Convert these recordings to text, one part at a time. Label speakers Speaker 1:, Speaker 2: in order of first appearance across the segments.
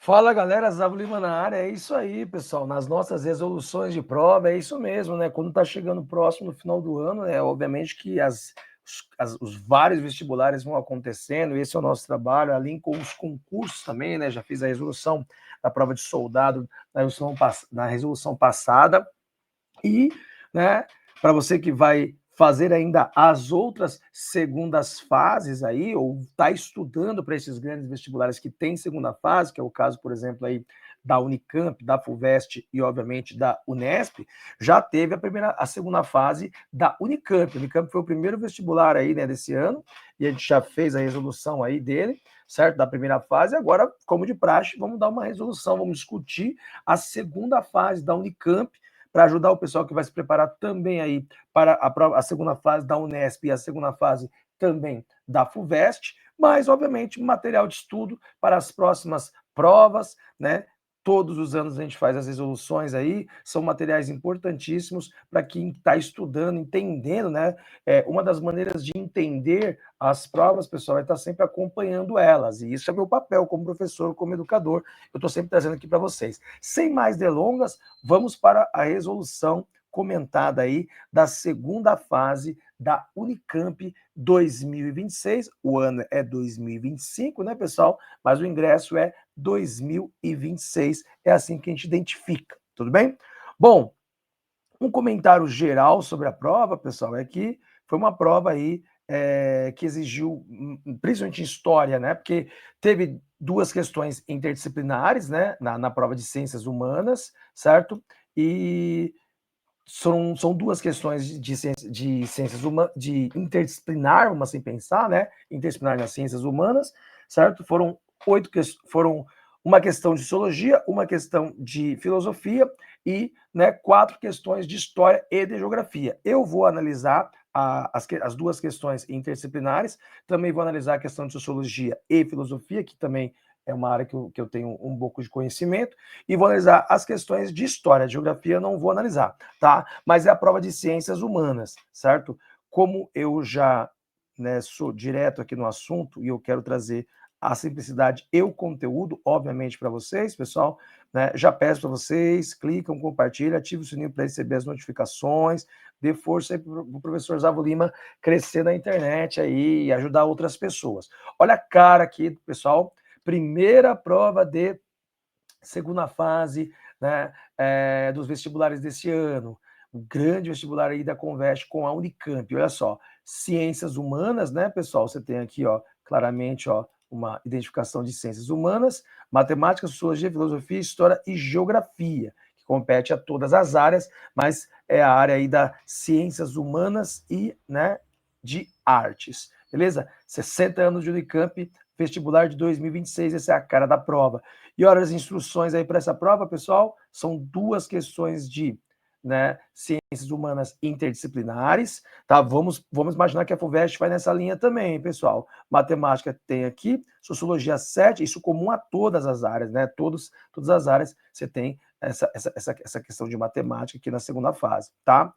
Speaker 1: Fala galera, Zavo Lima na área, é isso aí, pessoal. Nas nossas resoluções de prova, é isso mesmo, né? Quando está chegando próximo no final do ano, obviamente que os vários vestibulares vão acontecendo, esse é o nosso trabalho, além com os concursos também, né? Já fiz a resolução da prova de soldado na resolução passada, e, né, para você que vai fazer ainda as outras segundas fases aí, ou está estudando para esses grandes vestibulares que tem segunda fase, que é o caso, por exemplo, aí da Unicamp, da FUVEST e, obviamente, da Unesp, já teve a segunda fase da Unicamp. A Unicamp foi o primeiro vestibular aí, né, desse ano, e a gente já fez a resolução aí dele, certo? Da primeira fase. Agora, como de praxe, vamos dar uma resolução, vamos discutir a segunda fase da Unicamp, para ajudar o pessoal que vai se preparar também aí para a segunda fase da Unesp e a segunda fase também da FUVEST, mas, obviamente, material de estudo para as próximas provas, né? Todos os anos a gente faz as resoluções aí, são materiais importantíssimos para quem está estudando, entendendo, né? Uma das maneiras de entender as provas, pessoal, é estar sempre acompanhando elas, e isso é meu papel como professor, como educador, eu estou sempre trazendo aqui para vocês. Sem mais delongas, vamos para a resolução comentada aí da segunda fase da Unicamp 2026. O ano é 2025, né, pessoal? Mas o ingresso é 2026. É assim que a gente identifica, tudo bem? Bom, um comentário geral sobre a prova, pessoal, é que foi uma prova aí que exigiu, principalmente em história, né? Porque teve duas questões interdisciplinares, né? Na prova de ciências humanas, certo? E são duas questões de ciências humanas, de interdisciplinar, uma sem pensar, né? Interdisciplinar nas ciências humanas, certo? Foram uma questão de sociologia, uma questão de filosofia e, né, 4 questões de história e de geografia. Eu vou analisar as duas questões interdisciplinares, também vou analisar a questão de sociologia e filosofia, que também é uma área que eu tenho um pouco de conhecimento, e vou analisar as questões de história. De geografia eu não vou analisar, tá? Mas é a prova de ciências humanas, certo? Como eu já, né, sou direto aqui no assunto e eu quero trazer a simplicidade e o conteúdo, obviamente, para vocês, pessoal, né? Já peço para vocês, clicam, compartilham, ativem o sininho para receber as notificações, dê força aí para o professor Zavo Lima crescer na internet aí e ajudar outras pessoas. Olha a cara aqui, pessoal, primeira prova de segunda fase, né, dos vestibulares desse ano. O grande vestibular aí da Conveste com a Unicamp. Olha só, ciências humanas, né, pessoal? Você tem aqui, ó, claramente, ó, uma identificação de ciências humanas, matemática, sociologia, filosofia, história e geografia, que compete a todas as áreas, mas é a área aí das ciências humanas e, né, de artes. Beleza? 60 anos de Unicamp, vestibular de 2026, essa é a cara da prova. E olha as instruções aí para essa prova, pessoal, são duas questões de, né, ciências humanas interdisciplinares, tá? Vamos imaginar que a FUVEST vai nessa linha também, pessoal. Matemática tem aqui, sociologia 7, isso comum a todas as áreas, né? Todas as áreas você tem essa questão de matemática aqui na segunda fase, tá?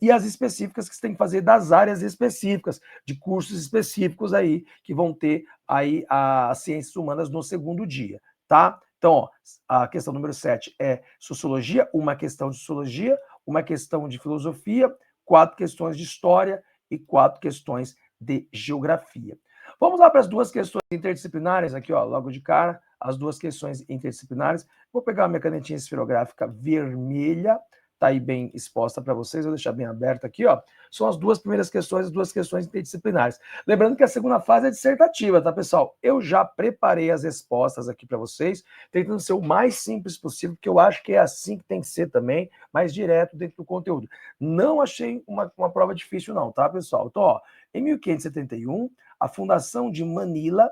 Speaker 1: E as específicas que você tem que fazer das áreas específicas, de cursos específicos aí, que vão ter aí as ciências humanas no segundo dia, tá? Então, ó, a questão número 7 é sociologia, uma questão de sociologia, uma questão de filosofia, 4 questões de história e 4 questões de geografia. Vamos lá para as duas questões interdisciplinares aqui, ó, logo de cara, as duas questões interdisciplinares. Vou pegar a minha canetinha esferográfica vermelha, tá aí bem exposta para vocês, vou deixar bem aberta aqui, ó. São as duas primeiras questões, as duas questões interdisciplinares. Lembrando que a segunda fase é dissertativa, tá, pessoal? Eu já preparei as respostas aqui para vocês, tentando ser o mais simples possível, porque eu acho que é assim que tem que ser também, mais direto dentro do conteúdo. Não achei uma prova difícil não, tá, pessoal? Então, ó, em 1571, a fundação de Manila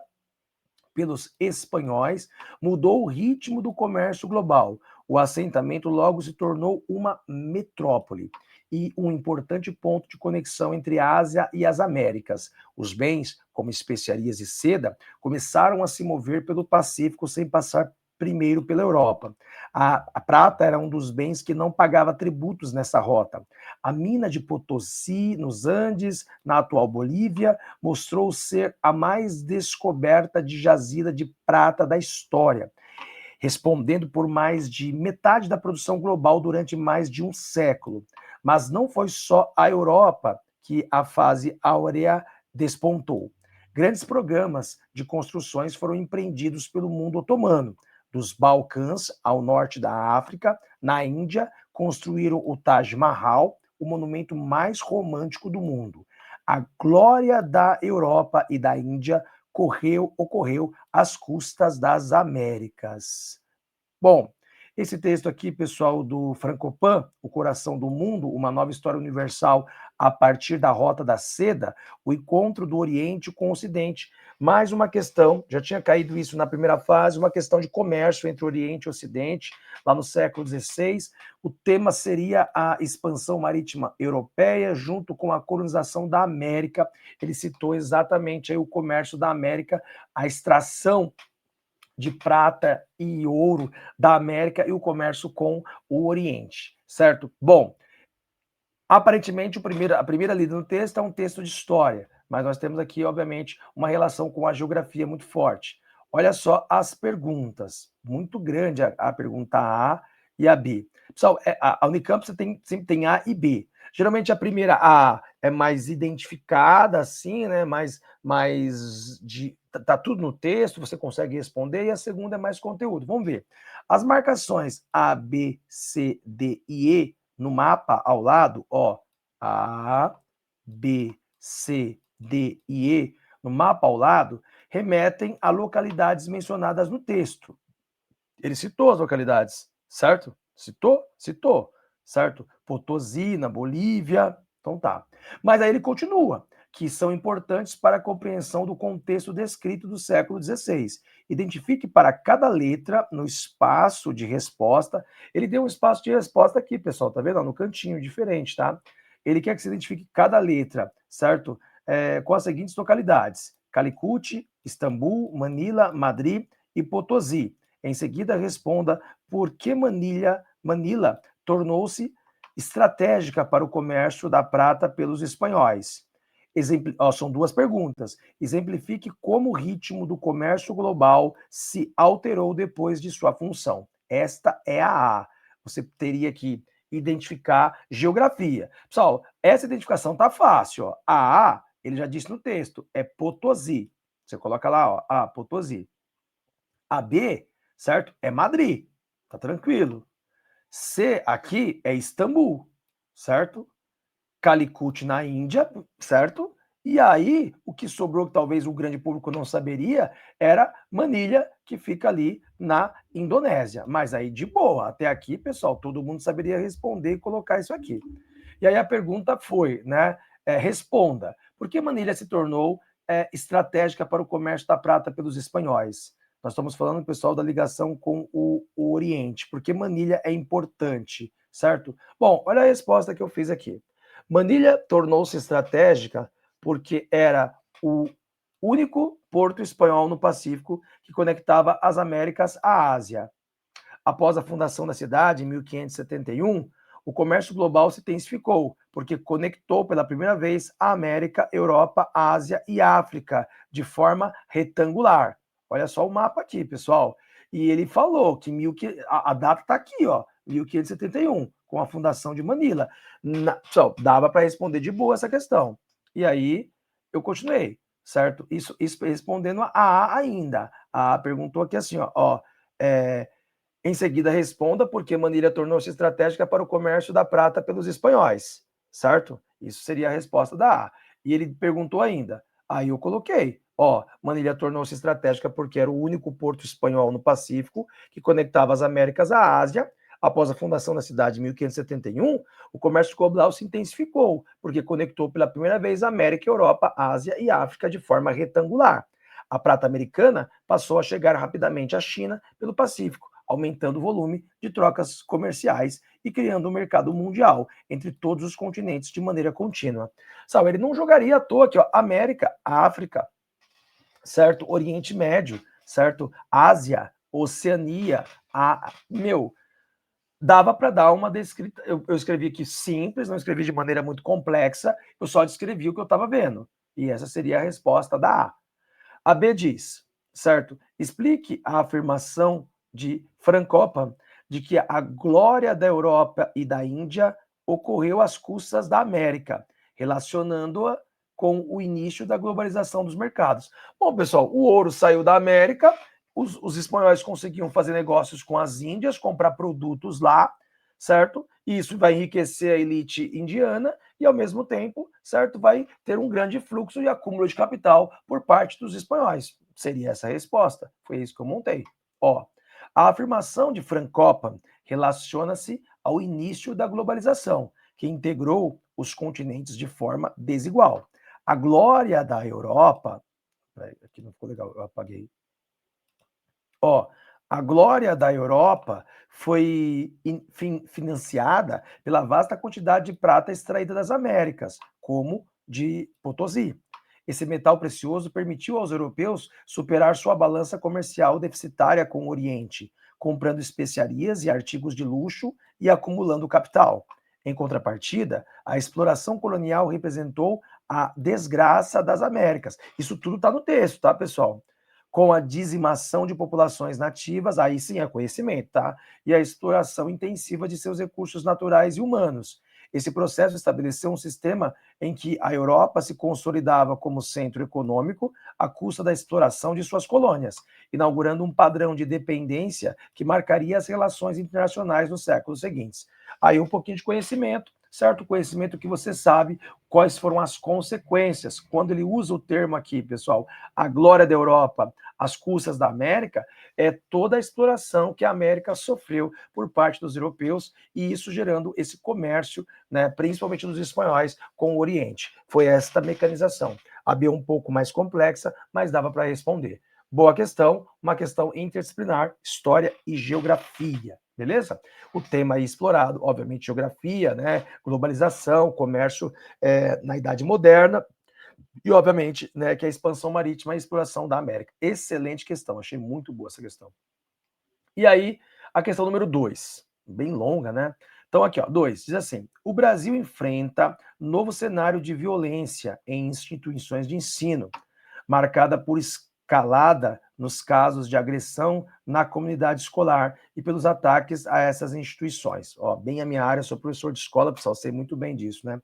Speaker 1: pelos espanhóis mudou o ritmo do comércio global. O assentamento logo se tornou uma metrópole e um importante ponto de conexão entre a Ásia e as Américas. Os bens, como especiarias e seda, começaram a se mover pelo Pacífico sem passar primeiro pela Europa. A prata era um dos bens que não pagava tributos nessa rota. A mina de Potosí, nos Andes, na atual Bolívia, mostrou ser a mais descoberta de jazida de prata da história. respondendo por mais de metade da produção global durante mais de um século. Mas não foi só a Europa que a fase áurea despontou. Grandes programas de construções foram empreendidos pelo mundo otomano. Dos Balcãs ao norte da África, na Índia, construíram o Taj Mahal, o monumento mais romântico do mundo. A glória da Europa e da Índia ocorreu às custas das Américas. Bom, esse texto aqui, pessoal, do Frankopan, O Coração do Mundo, uma nova história universal a partir da Rota da Seda, o encontro do Oriente com o Ocidente. Mais uma questão, já tinha caído isso na primeira fase, uma questão de comércio entre Oriente e Ocidente, lá no século XVI. O tema seria a expansão marítima europeia junto com a colonização da América. Ele citou exatamente aí o comércio da América, a extração de prata e ouro da América e o comércio com o Oriente, certo? Bom, aparentemente a primeira lida no texto é um texto de história, mas nós temos aqui, obviamente, uma relação com a geografia muito forte. Olha só as perguntas, muito grande a pergunta A e a B. Pessoal, a Unicamp sempre tem A e B. Geralmente a primeira A é mais identificada, assim, né? Tá tudo no texto, você consegue responder, e a segunda é mais conteúdo. Vamos ver. As marcações A, B, C, D e E no mapa ao lado, ó, A, B, C, D e E, no mapa ao lado, remetem a localidades mencionadas no texto. Ele citou as localidades, certo? Citou, certo? Potosí, na Bolívia, então tá. Mas aí ele continua, que são importantes para a compreensão do contexto descrito do século XVI. Identifique para cada letra no espaço de resposta. Ele deu um espaço de resposta aqui, pessoal, tá vendo? No cantinho, diferente, tá? Ele quer que se identifique cada letra, certo? Com as seguintes localidades: Calicut, Istambul, Manila, Madrid e Potosí. Em seguida, responda por que Manila tornou-se estratégica para o comércio da prata pelos espanhóis. São duas perguntas. Exemplifique como o ritmo do comércio global se alterou depois de sua função. Esta é a A. Você teria que identificar geografia. Pessoal, essa identificação tá fácil. Ó. A A, ele já disse no texto, é Potosí. Você coloca lá, ó, A, Potosí. A B, certo? É Madrid. Tá tranquilo. C aqui é Istambul, certo? Calicut na Índia, certo? E aí, o que sobrou, que talvez o grande público não saberia, era Manilha, que fica ali na Indonésia. Mas aí, de boa, até aqui, pessoal, todo mundo saberia responder e colocar isso aqui. E aí a pergunta foi, né? Responda. Por que Manilha se tornou estratégica para o comércio da prata pelos espanhóis? Nós estamos falando, pessoal, da ligação com o Oriente. Por que Manilha é importante, certo? Bom, olha a resposta que eu fiz aqui. Manilha tornou-se estratégica porque era o único porto espanhol no Pacífico que conectava as Américas à Ásia. Após a fundação da cidade, em 1571, o comércio global se intensificou, porque conectou pela primeira vez a América, Europa, Ásia e África de forma retangular. Olha só o mapa aqui, pessoal. E ele falou que a data está aqui, ó, 1571, com a fundação de Manila. Pessoal, dava para responder de boa essa questão. E aí eu continuei, certo? Isso respondendo a A ainda. A A perguntou aqui assim, ó em seguida, responda por que Manilha tornou-se estratégica para o comércio da prata pelos espanhóis, certo? Isso seria a resposta da A. E ele perguntou ainda. Aí eu coloquei, ó, Manilha tornou-se estratégica porque era o único porto espanhol no Pacífico que conectava as Américas à Ásia. Após a fundação da cidade em 1571, o comércio global se intensificou, porque conectou pela primeira vez a América, Europa, Ásia e África de forma retangular. A prata americana passou a chegar rapidamente à China pelo Pacífico, aumentando o volume de trocas comerciais e criando um mercado mundial entre todos os continentes de maneira contínua. Sabe, ele não jogaria à toa aqui, ó, América, África, certo? Oriente Médio, certo? Ásia, Oceania, dava para dar uma descrita. Eu escrevi aqui simples, não escrevi de maneira muito complexa, eu só descrevi o que eu estava vendo. E essa seria a resposta da A. A B diz, certo? Explique a afirmação de Frank Koppa de que a glória da Europa e da Índia ocorreu às custas da América, relacionando-a com o início da globalização dos mercados. Bom, pessoal, o ouro saiu da América, os espanhóis conseguiam fazer negócios com as Índias, comprar produtos lá, certo? E isso vai enriquecer a elite indiana e, ao mesmo tempo, certo, vai ter um grande fluxo e acúmulo de capital por parte dos espanhóis. Seria essa a resposta. Foi isso que eu montei. Ó, a afirmação de Frank Koppa relaciona-se ao início da globalização, que integrou os continentes de forma desigual. A glória da Europa... Aqui não ficou legal, eu apaguei. Ó, a glória da Europa foi financiada pela vasta quantidade de prata extraída das Américas, como de Potosí. Esse metal precioso permitiu aos europeus superar sua balança comercial deficitária com o Oriente, comprando especiarias e artigos de luxo e acumulando capital. Em contrapartida, a exploração colonial representou a desgraça das Américas. Isso tudo está no texto, tá, pessoal? Com a dizimação de populações nativas, aí sim é conhecimento, tá? E a exploração intensiva de seus recursos naturais e humanos. Esse processo estabeleceu um sistema em que a Europa se consolidava como centro econômico à custa da exploração de suas colônias, inaugurando um padrão de dependência que marcaria as relações internacionais nos séculos seguintes. Aí um pouquinho de conhecimento, certo? Conhecimento que você sabe quais foram as consequências. Quando ele usa o termo aqui, pessoal, a glória da Europa às custas da América, é toda a exploração que a América sofreu por parte dos europeus e isso gerando esse comércio, né, principalmente dos espanhóis, com o Oriente. Foi esta mecanização. A B um pouco mais complexa, mas dava para responder. Boa questão, uma questão interdisciplinar, história e geografia, beleza? O tema aí explorado, obviamente, geografia, né, globalização, comércio na Idade Moderna, e, obviamente, né, que é a expansão marítima e a exploração da América. Excelente questão, achei muito boa essa questão. E aí, a questão número 2, bem longa, né? Então, aqui, ó, 2, diz assim: o Brasil enfrenta novo cenário de violência em instituições de ensino, marcada por escalada nos casos de agressão na comunidade escolar e pelos ataques a essas instituições. Ó, bem a minha área, sou professor de escola, pessoal, sei muito bem disso, né?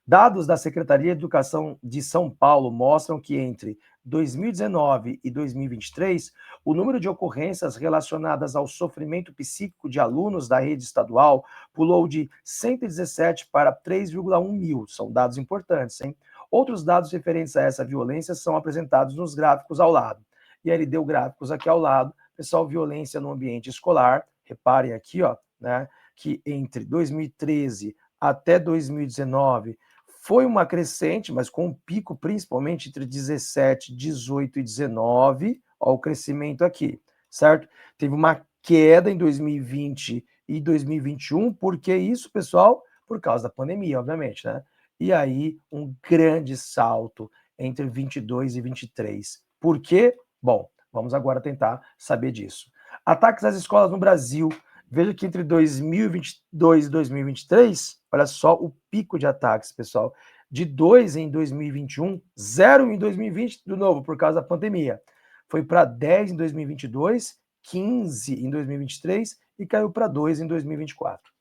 Speaker 1: Dados da Secretaria de Educação de São Paulo mostram que entre 2019 e 2023, o número de ocorrências relacionadas ao sofrimento psíquico de alunos da rede estadual pulou de 117 para 3,1 mil. São dados importantes, hein? Outros dados referentes a essa violência são apresentados nos gráficos ao lado. E aí ele deu gráficos aqui ao lado. Pessoal, violência no ambiente escolar. Reparem aqui, ó, né, que entre 2013 até 2019 foi uma crescente, mas com um pico principalmente entre 17, 18 e 19, ó, o crescimento aqui, certo? Teve uma queda em 2020 e 2021, por que isso, pessoal? Por causa da pandemia, obviamente, né? E aí, um grande salto entre 22 e 23. Por quê? Bom, vamos agora tentar saber disso. Ataques às escolas no Brasil. Veja que entre 2022 e 2023, olha só o pico de ataques, pessoal. De 2 em 2021, 0 em 2020, de novo, por causa da pandemia. Foi para 10 em 2022, 15 em 2023 e caiu para 2 em 2024.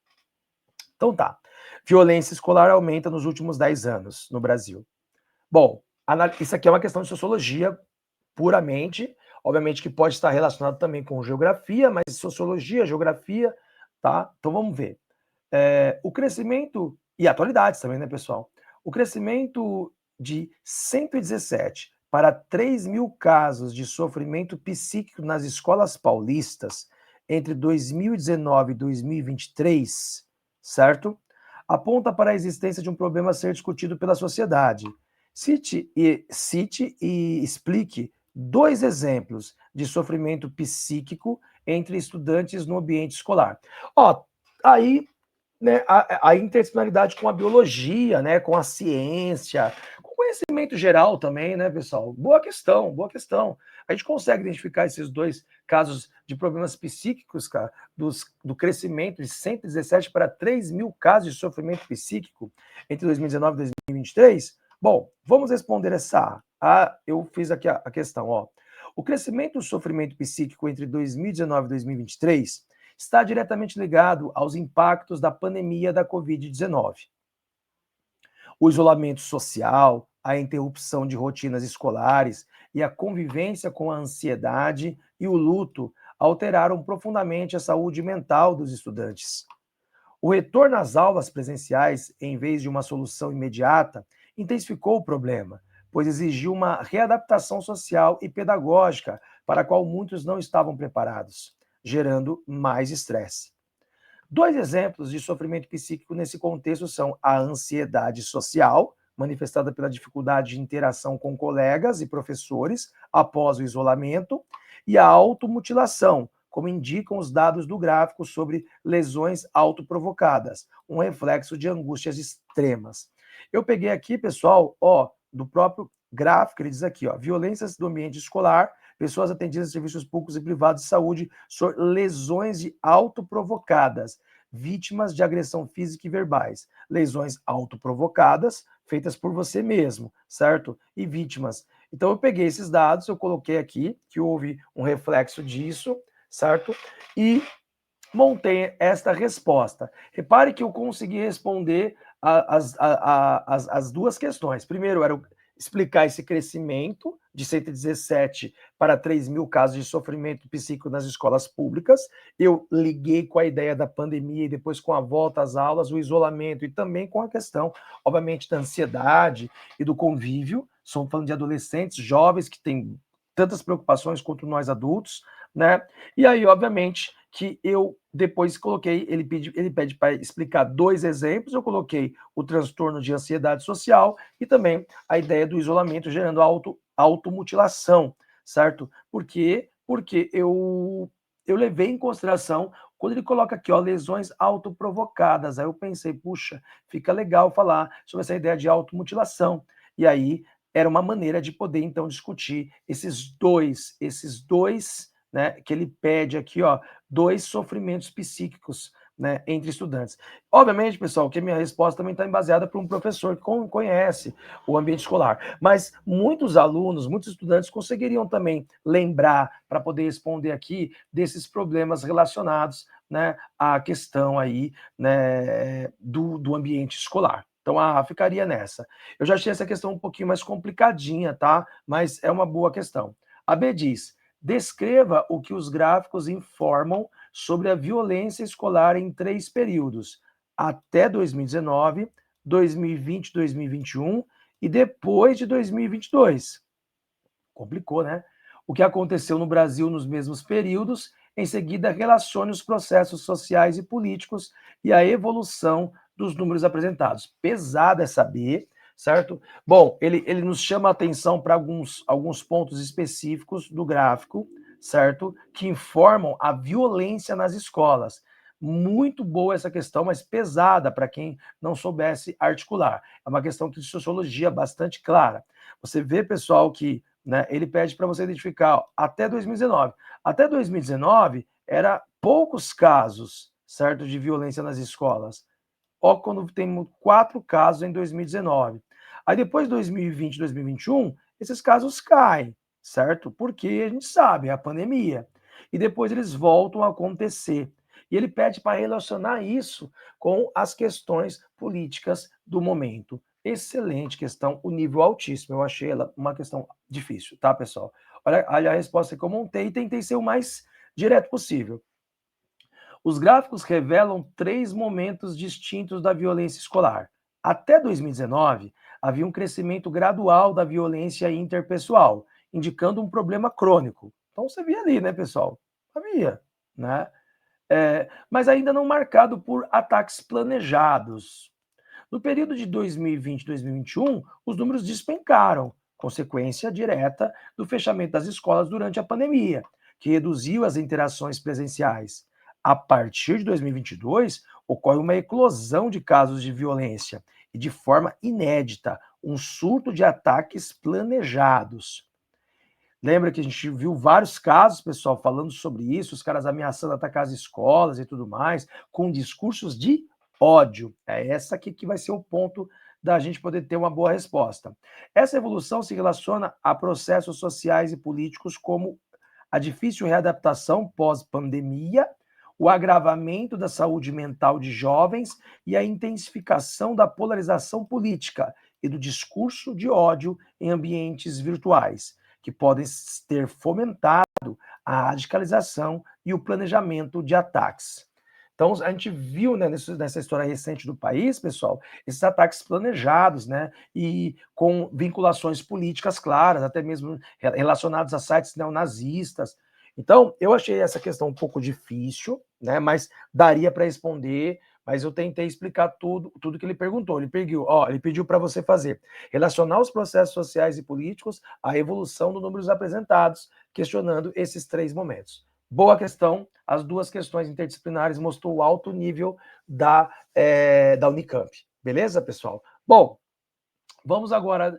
Speaker 1: Então tá. Violência escolar aumenta nos últimos 10 anos no Brasil. Bom, isso aqui é uma questão de sociologia puramente, obviamente que pode estar relacionado também com geografia, mas sociologia, geografia, tá? Então vamos ver. O crescimento, e atualidades também, né, pessoal? O crescimento de 117 para 3 mil casos de sofrimento psíquico nas escolas paulistas entre 2019 e 2023, certo? Aponta para a existência de um problema a ser discutido pela sociedade. Cite e explique 2 exemplos de sofrimento psíquico entre estudantes no ambiente escolar. Ó, aí, né, a interdisciplinaridade com a biologia, né, com a ciência, com conhecimento geral também, né, pessoal? Boa questão, boa questão. A gente consegue identificar esses 2 casos de problemas psíquicos, cara, do crescimento de 117 para 3 mil casos de sofrimento psíquico entre 2019 e 2023? Bom, vamos responder essa. Eu fiz aqui a questão, ó. O crescimento do sofrimento psíquico entre 2019 e 2023 está diretamente ligado aos impactos da pandemia da Covid-19. O isolamento social, a interrupção de rotinas escolares e a convivência com a ansiedade e o luto alteraram profundamente a saúde mental dos estudantes. O retorno às aulas presenciais, em vez de uma solução imediata, intensificou o problema, pois exigiu uma readaptação social e pedagógica para a qual muitos não estavam preparados, gerando mais estresse. Dois exemplos de sofrimento psíquico nesse contexto são a ansiedade social, manifestada pela dificuldade de interação com colegas e professores após o isolamento, e a automutilação, como indicam os dados do gráfico sobre lesões autoprovocadas, um reflexo de angústias extremas. Eu peguei aqui, pessoal, do próprio gráfico, ele diz aqui, violências do ambiente escolar, pessoas atendidas em serviços públicos e privados de saúde, lesões de autoprovocadas, vítimas de agressão física e verbais, lesões autoprovocadas, feitas por você mesmo, certo? E vítimas. Então eu peguei esses dados, eu coloquei aqui que houve um reflexo disso, certo? E montei esta resposta. Repare que eu consegui responder as duas questões. Primeiro era explicar esse crescimento de 117 para 3 mil casos de sofrimento psíquico nas escolas públicas. Eu liguei com a ideia da pandemia e depois com a volta às aulas, o isolamento e também com a questão, obviamente, da ansiedade e do convívio. Estamos falando de adolescentes, jovens que têm tantas preocupações quanto nós adultos, né? E aí, obviamente, que eu depois coloquei, ele pede para explicar dois exemplos, eu coloquei o transtorno de ansiedade social e também a ideia do isolamento gerando automutilação, certo? Por quê? Porque eu levei em consideração, quando ele coloca aqui, lesões autoprovocadas, aí eu pensei, puxa, fica legal falar sobre essa ideia de automutilação. E aí era uma maneira de poder, então, discutir esses dois, né, que ele pede aqui, dois sofrimentos psíquicos, né, entre estudantes. Obviamente, pessoal, que a minha resposta também está baseada por um professor que conhece o ambiente escolar, mas muitos alunos, muitos estudantes conseguiriam também lembrar, para poder responder aqui, desses problemas relacionados, né, à questão aí, né, do ambiente escolar. Então, ficaria nessa. Eu já achei essa questão um pouquinho mais complicadinha, tá? Mas é uma boa questão. A B diz: descreva o que os gráficos informam sobre a violência escolar em 3 períodos, até 2019, 2020, 2021 e depois de 2022. Complicou, né? O que aconteceu no Brasil nos mesmos períodos, em seguida relacione os processos sociais e políticos e a evolução dos números apresentados. Pesado é saber, certo? Bom, ele nos chama a atenção para alguns pontos específicos do gráfico, certo? Que informam a violência nas escolas. Muito boa essa questão, mas pesada para quem não soubesse articular. É uma questão de sociologia bastante clara. Você vê, pessoal, que, né, ele pede para você identificar até 2019. Até 2019, era poucos casos, certo, de violência nas escolas. Quando tem 4 casos em 2019. Aí depois de 2020, 2021, esses casos caem, certo? Porque a gente sabe, é a pandemia. E depois eles voltam a acontecer. E ele pede para relacionar isso com as questões políticas do momento. Excelente questão, o nível altíssimo. Eu achei ela uma questão difícil, tá, pessoal? Olha a resposta que eu montei e tentei ser o mais direto possível. Os gráficos revelam 3 momentos distintos da violência escolar. Até 2019, havia um crescimento gradual da violência interpessoal, indicando um problema crônico. Então você via ali, né, pessoal? Havia, né? Mas ainda não marcado por ataques planejados. No período de 2020 e 2021, os números despencaram, consequência direta do fechamento das escolas durante a pandemia, que reduziu as interações presenciais. A partir de 2022, ocorre uma eclosão de casos de violência e, de forma inédita, um surto de ataques planejados. Lembra que a gente viu vários casos, pessoal, falando sobre isso, os caras ameaçando atacar as escolas e tudo mais, com discursos de ódio. É essa aqui que vai ser o ponto da gente poder ter uma boa resposta. Essa evolução se relaciona a processos sociais e políticos como a difícil readaptação pós-pandemia, o agravamento da saúde mental de jovens e a intensificação da polarização política e do discurso de ódio em ambientes virtuais, que podem ter fomentado a radicalização e o planejamento de ataques. Então, a gente viu, né, nessa história recente do país, pessoal, esses ataques planejados, né, e com vinculações políticas claras, até mesmo relacionados a sites neonazistas. Então, eu achei essa questão um pouco difícil, né, mas daria para responder, mas eu tentei explicar tudo que ele perguntou. Ele pediu para você fazer, relacionar os processos sociais e políticos à evolução do número apresentados, questionando esses 3 momentos. Boa questão, as 2 questões interdisciplinares mostrou o alto nível da Unicamp. Beleza, pessoal? Bom, vamos agora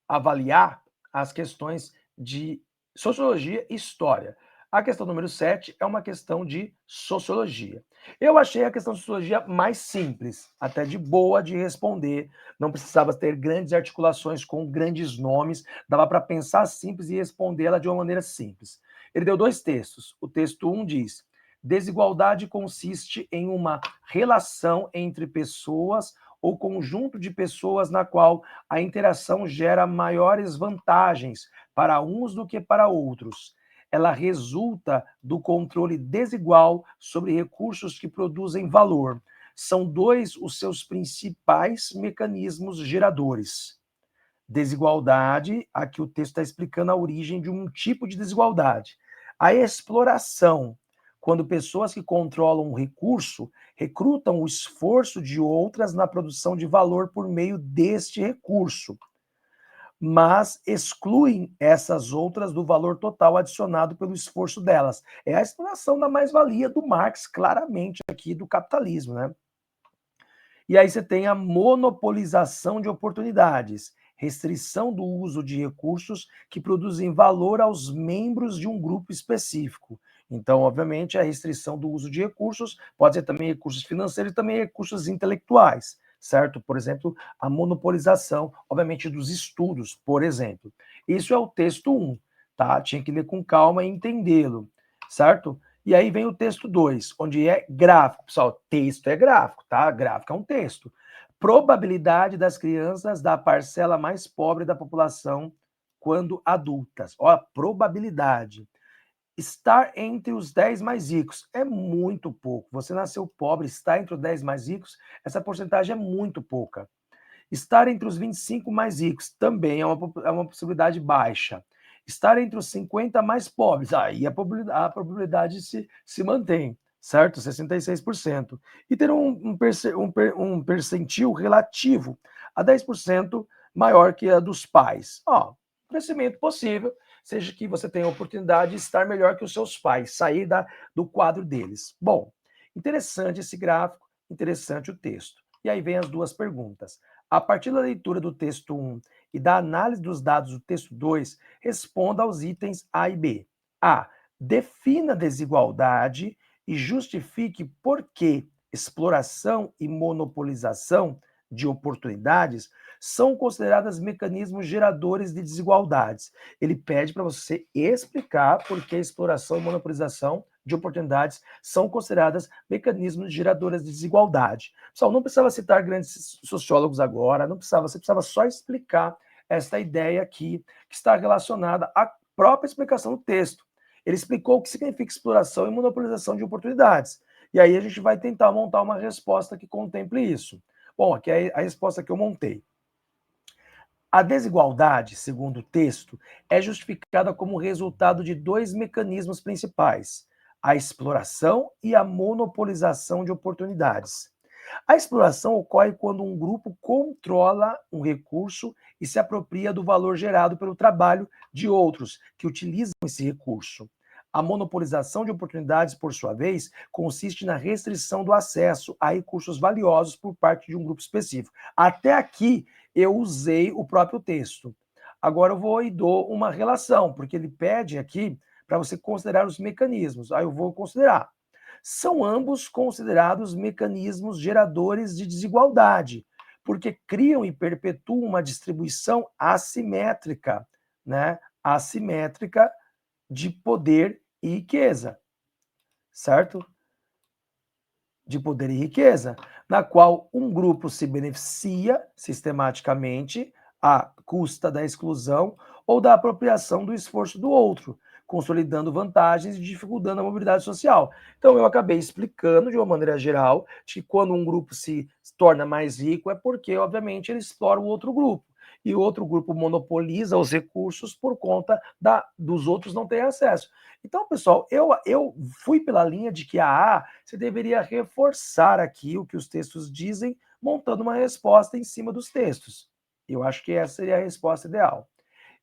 Speaker 1: avaliar as questões de sociologia e história. A questão número 7 é uma questão de sociologia. Eu achei a questão de sociologia mais simples, até de boa de responder, não precisava ter grandes articulações com grandes nomes, dava para pensar simples e respondê-la de uma maneira simples. Ele deu 2 textos. O texto 1 diz: desigualdade consiste em uma relação entre pessoas ou conjunto de pessoas na qual a interação gera maiores vantagens para uns do que para outros. Ela resulta do controle desigual sobre recursos que produzem valor. São 2 os seus principais mecanismos geradores. Desigualdade, aqui o texto está explicando a origem de um tipo de desigualdade. A exploração, quando pessoas que controlam um recurso recrutam o esforço de outras na produção de valor por meio deste recurso, mas excluem essas outras do valor total adicionado pelo esforço delas. É a exploração da mais-valia do Marx, claramente aqui do capitalismo, né? E aí você tem a monopolização de oportunidades, restrição do uso de recursos que produzem valor aos membros de um grupo específico. Então, obviamente, a restrição do uso de recursos pode ser também recursos financeiros e também recursos intelectuais, certo? Por exemplo, a monopolização, obviamente, dos estudos, por exemplo. Isso é o texto 1, tá? Tinha que ler com calma e entendê-lo, certo? E aí vem o texto 2, onde é gráfico. Pessoal, texto é gráfico, tá? Gráfico é um texto. Probabilidade das crianças da parcela mais pobre da população quando adultas. Ó, probabilidade. Estar entre os 10 mais ricos é muito pouco. Você nasceu pobre, está entre os 10 mais ricos, essa porcentagem é muito pouca. Estar entre os 25 mais ricos também é uma possibilidade baixa. Estar entre os 50 mais pobres, aí a probabilidade se mantém, certo? 66%. E ter um percentil relativo a 10% maior que a dos pais. Ó, crescimento possível, seja que você tenha a oportunidade de estar melhor que os seus pais, sair do quadro deles. Bom, interessante esse gráfico, interessante o texto. E aí vem as 2 perguntas. A partir da leitura do texto 1 e da análise dos dados do texto 2, responda aos itens A e B. A. Defina a desigualdade e justifique por que exploração e monopolização de oportunidades são consideradas mecanismos geradores de desigualdades. Ele pede para você explicar por que exploração e monopolização de oportunidades são consideradas mecanismos geradores de desigualdade. Pessoal, não precisava citar grandes sociólogos agora, você precisava só explicar esta ideia aqui, que está relacionada à própria explicação do texto. Ele explicou o que significa exploração e monopolização de oportunidades. E aí a gente vai tentar montar uma resposta que contemple isso. Bom, aqui é a resposta que eu montei. A desigualdade, segundo o texto, é justificada como resultado de 2 mecanismos principais: a exploração e a monopolização de oportunidades. A exploração ocorre quando um grupo controla um recurso e se apropria do valor gerado pelo trabalho de outros que utilizam esse recurso. A monopolização de oportunidades, por sua vez, consiste na restrição do acesso a recursos valiosos por parte de um grupo específico. Até aqui eu usei o próprio texto. Agora eu vou e dou uma relação, porque ele pede aqui para você considerar os mecanismos. Aí eu vou considerar. São ambos considerados mecanismos geradores de desigualdade, porque criam e perpetuam uma distribuição assimétrica, né? Assimétrica de poder e riqueza, certo? De poder e riqueza, na qual um grupo se beneficia sistematicamente à custa da exclusão ou da apropriação do esforço do outro, consolidando vantagens e dificultando a mobilidade social. Então, eu acabei explicando de uma maneira geral que quando um grupo se torna mais rico é porque, obviamente, ele explora o outro grupo. E o outro grupo monopoliza os recursos por conta dos outros não terem acesso. Então, pessoal, eu fui pela linha de que a A você deveria reforçar aqui o que os textos dizem, montando uma resposta em cima dos textos. Eu acho que essa seria a resposta ideal.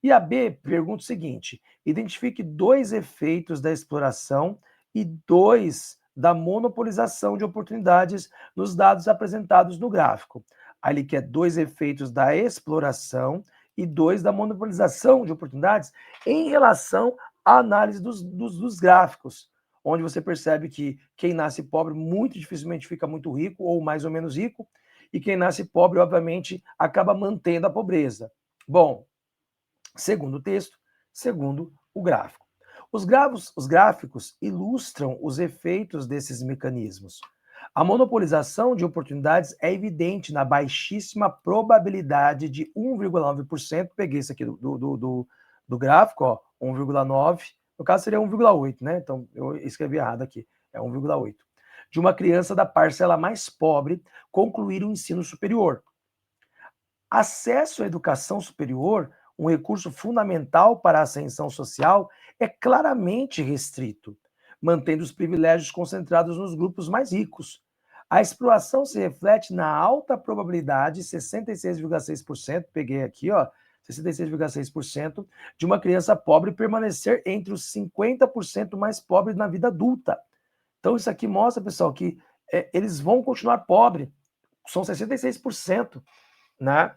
Speaker 1: E a B pergunta o seguinte: identifique 2 efeitos da exploração e 2 da monopolização de oportunidades nos dados apresentados no gráfico. Aí ele quer 2 efeitos da exploração e 2 da monopolização de oportunidades em relação à análise dos gráficos, onde você percebe que quem nasce pobre muito dificilmente fica muito rico ou mais ou menos rico, e quem nasce pobre, obviamente, acaba mantendo a pobreza. Bom, segundo o texto, segundo o gráfico. Os gráficos ilustram os efeitos desses mecanismos. A monopolização de oportunidades é evidente na baixíssima probabilidade de 1,9%. Peguei isso aqui do gráfico, ó, 1,9. No caso seria 1,8, né? Então eu escrevi errado aqui, é 1,8. De uma criança da parcela mais pobre concluir o ensino superior. Acesso à educação superior, um recurso fundamental para a ascensão social, é claramente restrito, mantendo os privilégios concentrados nos grupos mais ricos. A exploração se reflete na alta probabilidade, 66,6%, peguei aqui, ó, 66,6%, de uma criança pobre permanecer entre os 50% mais pobres na vida adulta. Então, isso aqui mostra, pessoal, que eles vão continuar pobres. São 66%, né?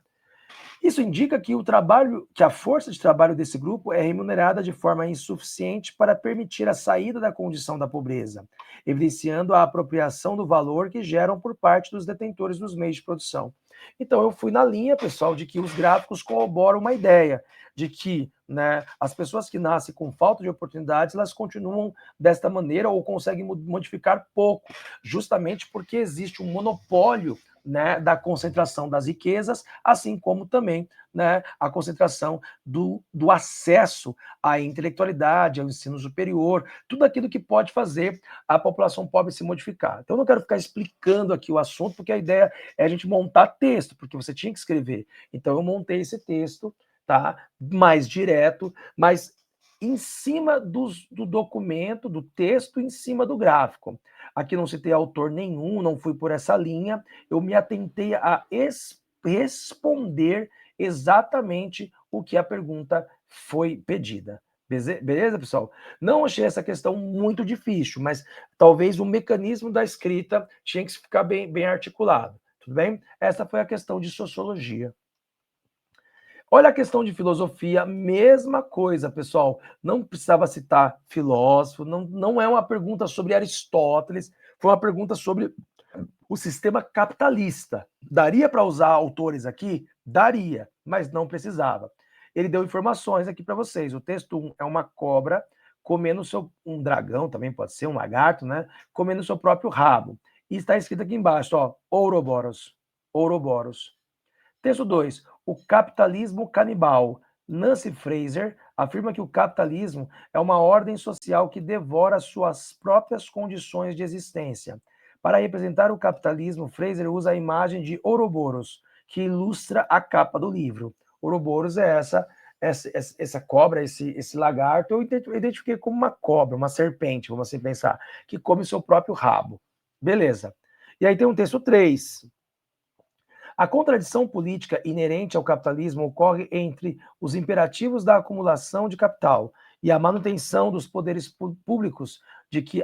Speaker 1: Isso indica que o trabalho, que a força de trabalho desse grupo é remunerada de forma insuficiente para permitir a saída da condição da pobreza, evidenciando a apropriação do valor que geram por parte dos detentores dos meios de produção. Então eu fui na linha, pessoal, de que os gráficos corroboram uma ideia de que, né, as pessoas que nascem com falta de oportunidades, elas continuam desta maneira ou conseguem modificar pouco, justamente porque existe um monopólio, né, da concentração das riquezas, assim como também, né, a concentração do acesso à intelectualidade, ao ensino superior, tudo aquilo que pode fazer a população pobre se modificar. Então, eu não quero ficar explicando aqui o assunto, porque a ideia é a gente montar texto, porque você tinha que escrever. Então, eu montei esse texto, tá, mais direto, mas em cima do documento, do texto, em cima do gráfico. Aqui não citei autor nenhum, não fui por essa linha, eu me atentei a responder exatamente o que a pergunta foi pedida. Beleza, pessoal? Não achei essa questão muito difícil, mas talvez o mecanismo da escrita tinha que ficar bem articulado. Tudo bem? Essa foi a questão de sociologia. Olha a questão de filosofia, mesma coisa, pessoal. Não precisava citar filósofo, não é uma pergunta sobre Aristóteles, foi uma pergunta sobre o sistema capitalista. Daria para usar autores aqui? Daria, mas não precisava. Ele deu informações aqui para vocês. O texto 1 é uma cobra comendo um dragão, também pode ser um lagarto, né? Comendo seu próprio rabo. E está escrito aqui embaixo, ó, Ouroboros. Ouroboros. Texto 2. O capitalismo canibal. Nancy Fraser afirma que o capitalismo é uma ordem social que devora suas próprias condições de existência. Para representar o capitalismo, Fraser usa a imagem de Ouroboros, que ilustra a capa do livro. Ouroboros é essa cobra, esse lagarto, eu identifiquei como uma cobra, uma serpente, vamos assim pensar, que come seu próprio rabo. Beleza. E aí tem um texto 3. A contradição política inerente ao capitalismo ocorre entre os imperativos da acumulação de capital e a manutenção dos poderes públicos de que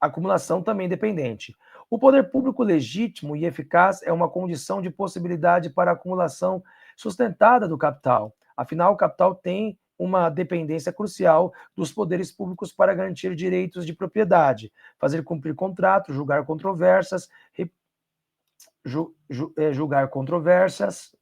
Speaker 1: acumulação também dependente. O poder público legítimo e eficaz é uma condição de possibilidade para a acumulação sustentada do capital. Afinal, o capital tem uma dependência crucial dos poderes públicos para garantir direitos de propriedade, fazer cumprir contratos, julgar controvérsias, julgar controvérsias,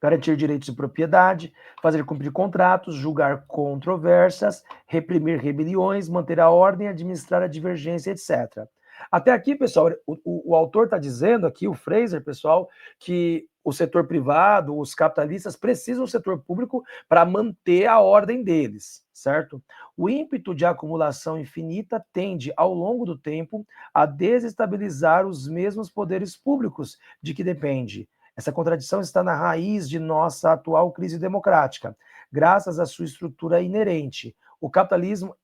Speaker 1: garantir direitos de propriedade, fazer cumprir contratos, julgar controvérsias, reprimir rebeliões, manter a ordem, administrar a divergência, etc. Até aqui, pessoal, o autor está dizendo aqui, o Fraser, pessoal, que o setor privado, os capitalistas precisam do setor público para manter a ordem deles, certo? O ímpeto de acumulação infinita tende, ao longo do tempo, a desestabilizar os mesmos poderes públicos de que depende. Essa contradição está na raiz de nossa atual crise democrática, graças à sua estrutura inerente. O capitalismo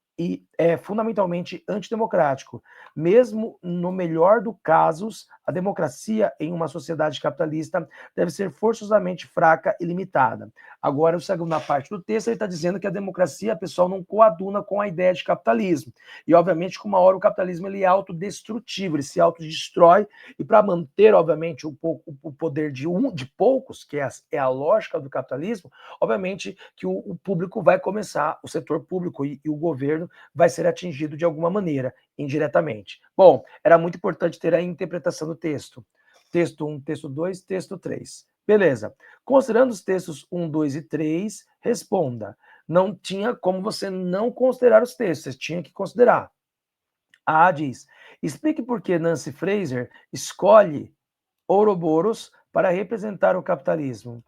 Speaker 1: é fundamentalmente antidemocrático. Mesmo no melhor dos casos, a democracia em uma sociedade capitalista deve ser forçosamente fraca e limitada. Agora, a segunda parte do texto, ele está dizendo que a democracia, pessoal, não coaduna com a ideia de capitalismo. E, obviamente, que uma hora o capitalismo ele é autodestrutivo, ele se autodestrói, e para manter, obviamente, o poder de poucos, que é a lógica do capitalismo, obviamente que o público vai começar, o setor público e o governo vai ser atingido de alguma maneira, indiretamente. Bom, era muito importante ter a interpretação do texto. Texto 1, texto 2, texto 3. Beleza. Considerando os textos 1, 2 e 3, responda. Não tinha como você não considerar os textos, você tinha que considerar. A diz, explique por que Nancy Fraser escolhe Ouroboros para representar o capitalismo.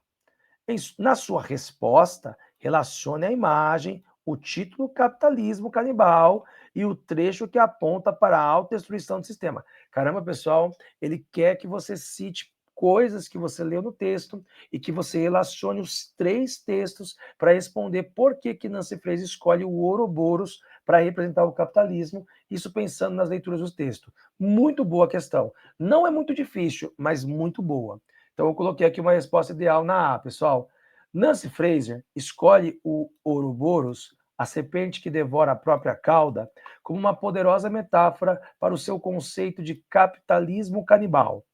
Speaker 1: Na sua resposta, relacione a imagem, o título Capitalismo Canibal e o trecho que aponta para a autodestruição do sistema. Caramba, pessoal, ele quer que você cite coisas que você leu no texto e que você relacione os 3 textos para responder por que Nancy Fraser escolhe o Ouroboros para representar o capitalismo, isso pensando nas leituras do texto. Muito boa questão. Não é muito difícil, mas muito boa. Então, eu coloquei aqui uma resposta ideal na A, pessoal. Nancy Fraser escolhe o Ouroboros, a serpente que devora a própria cauda, como uma poderosa metáfora para o seu conceito de capitalismo canibal.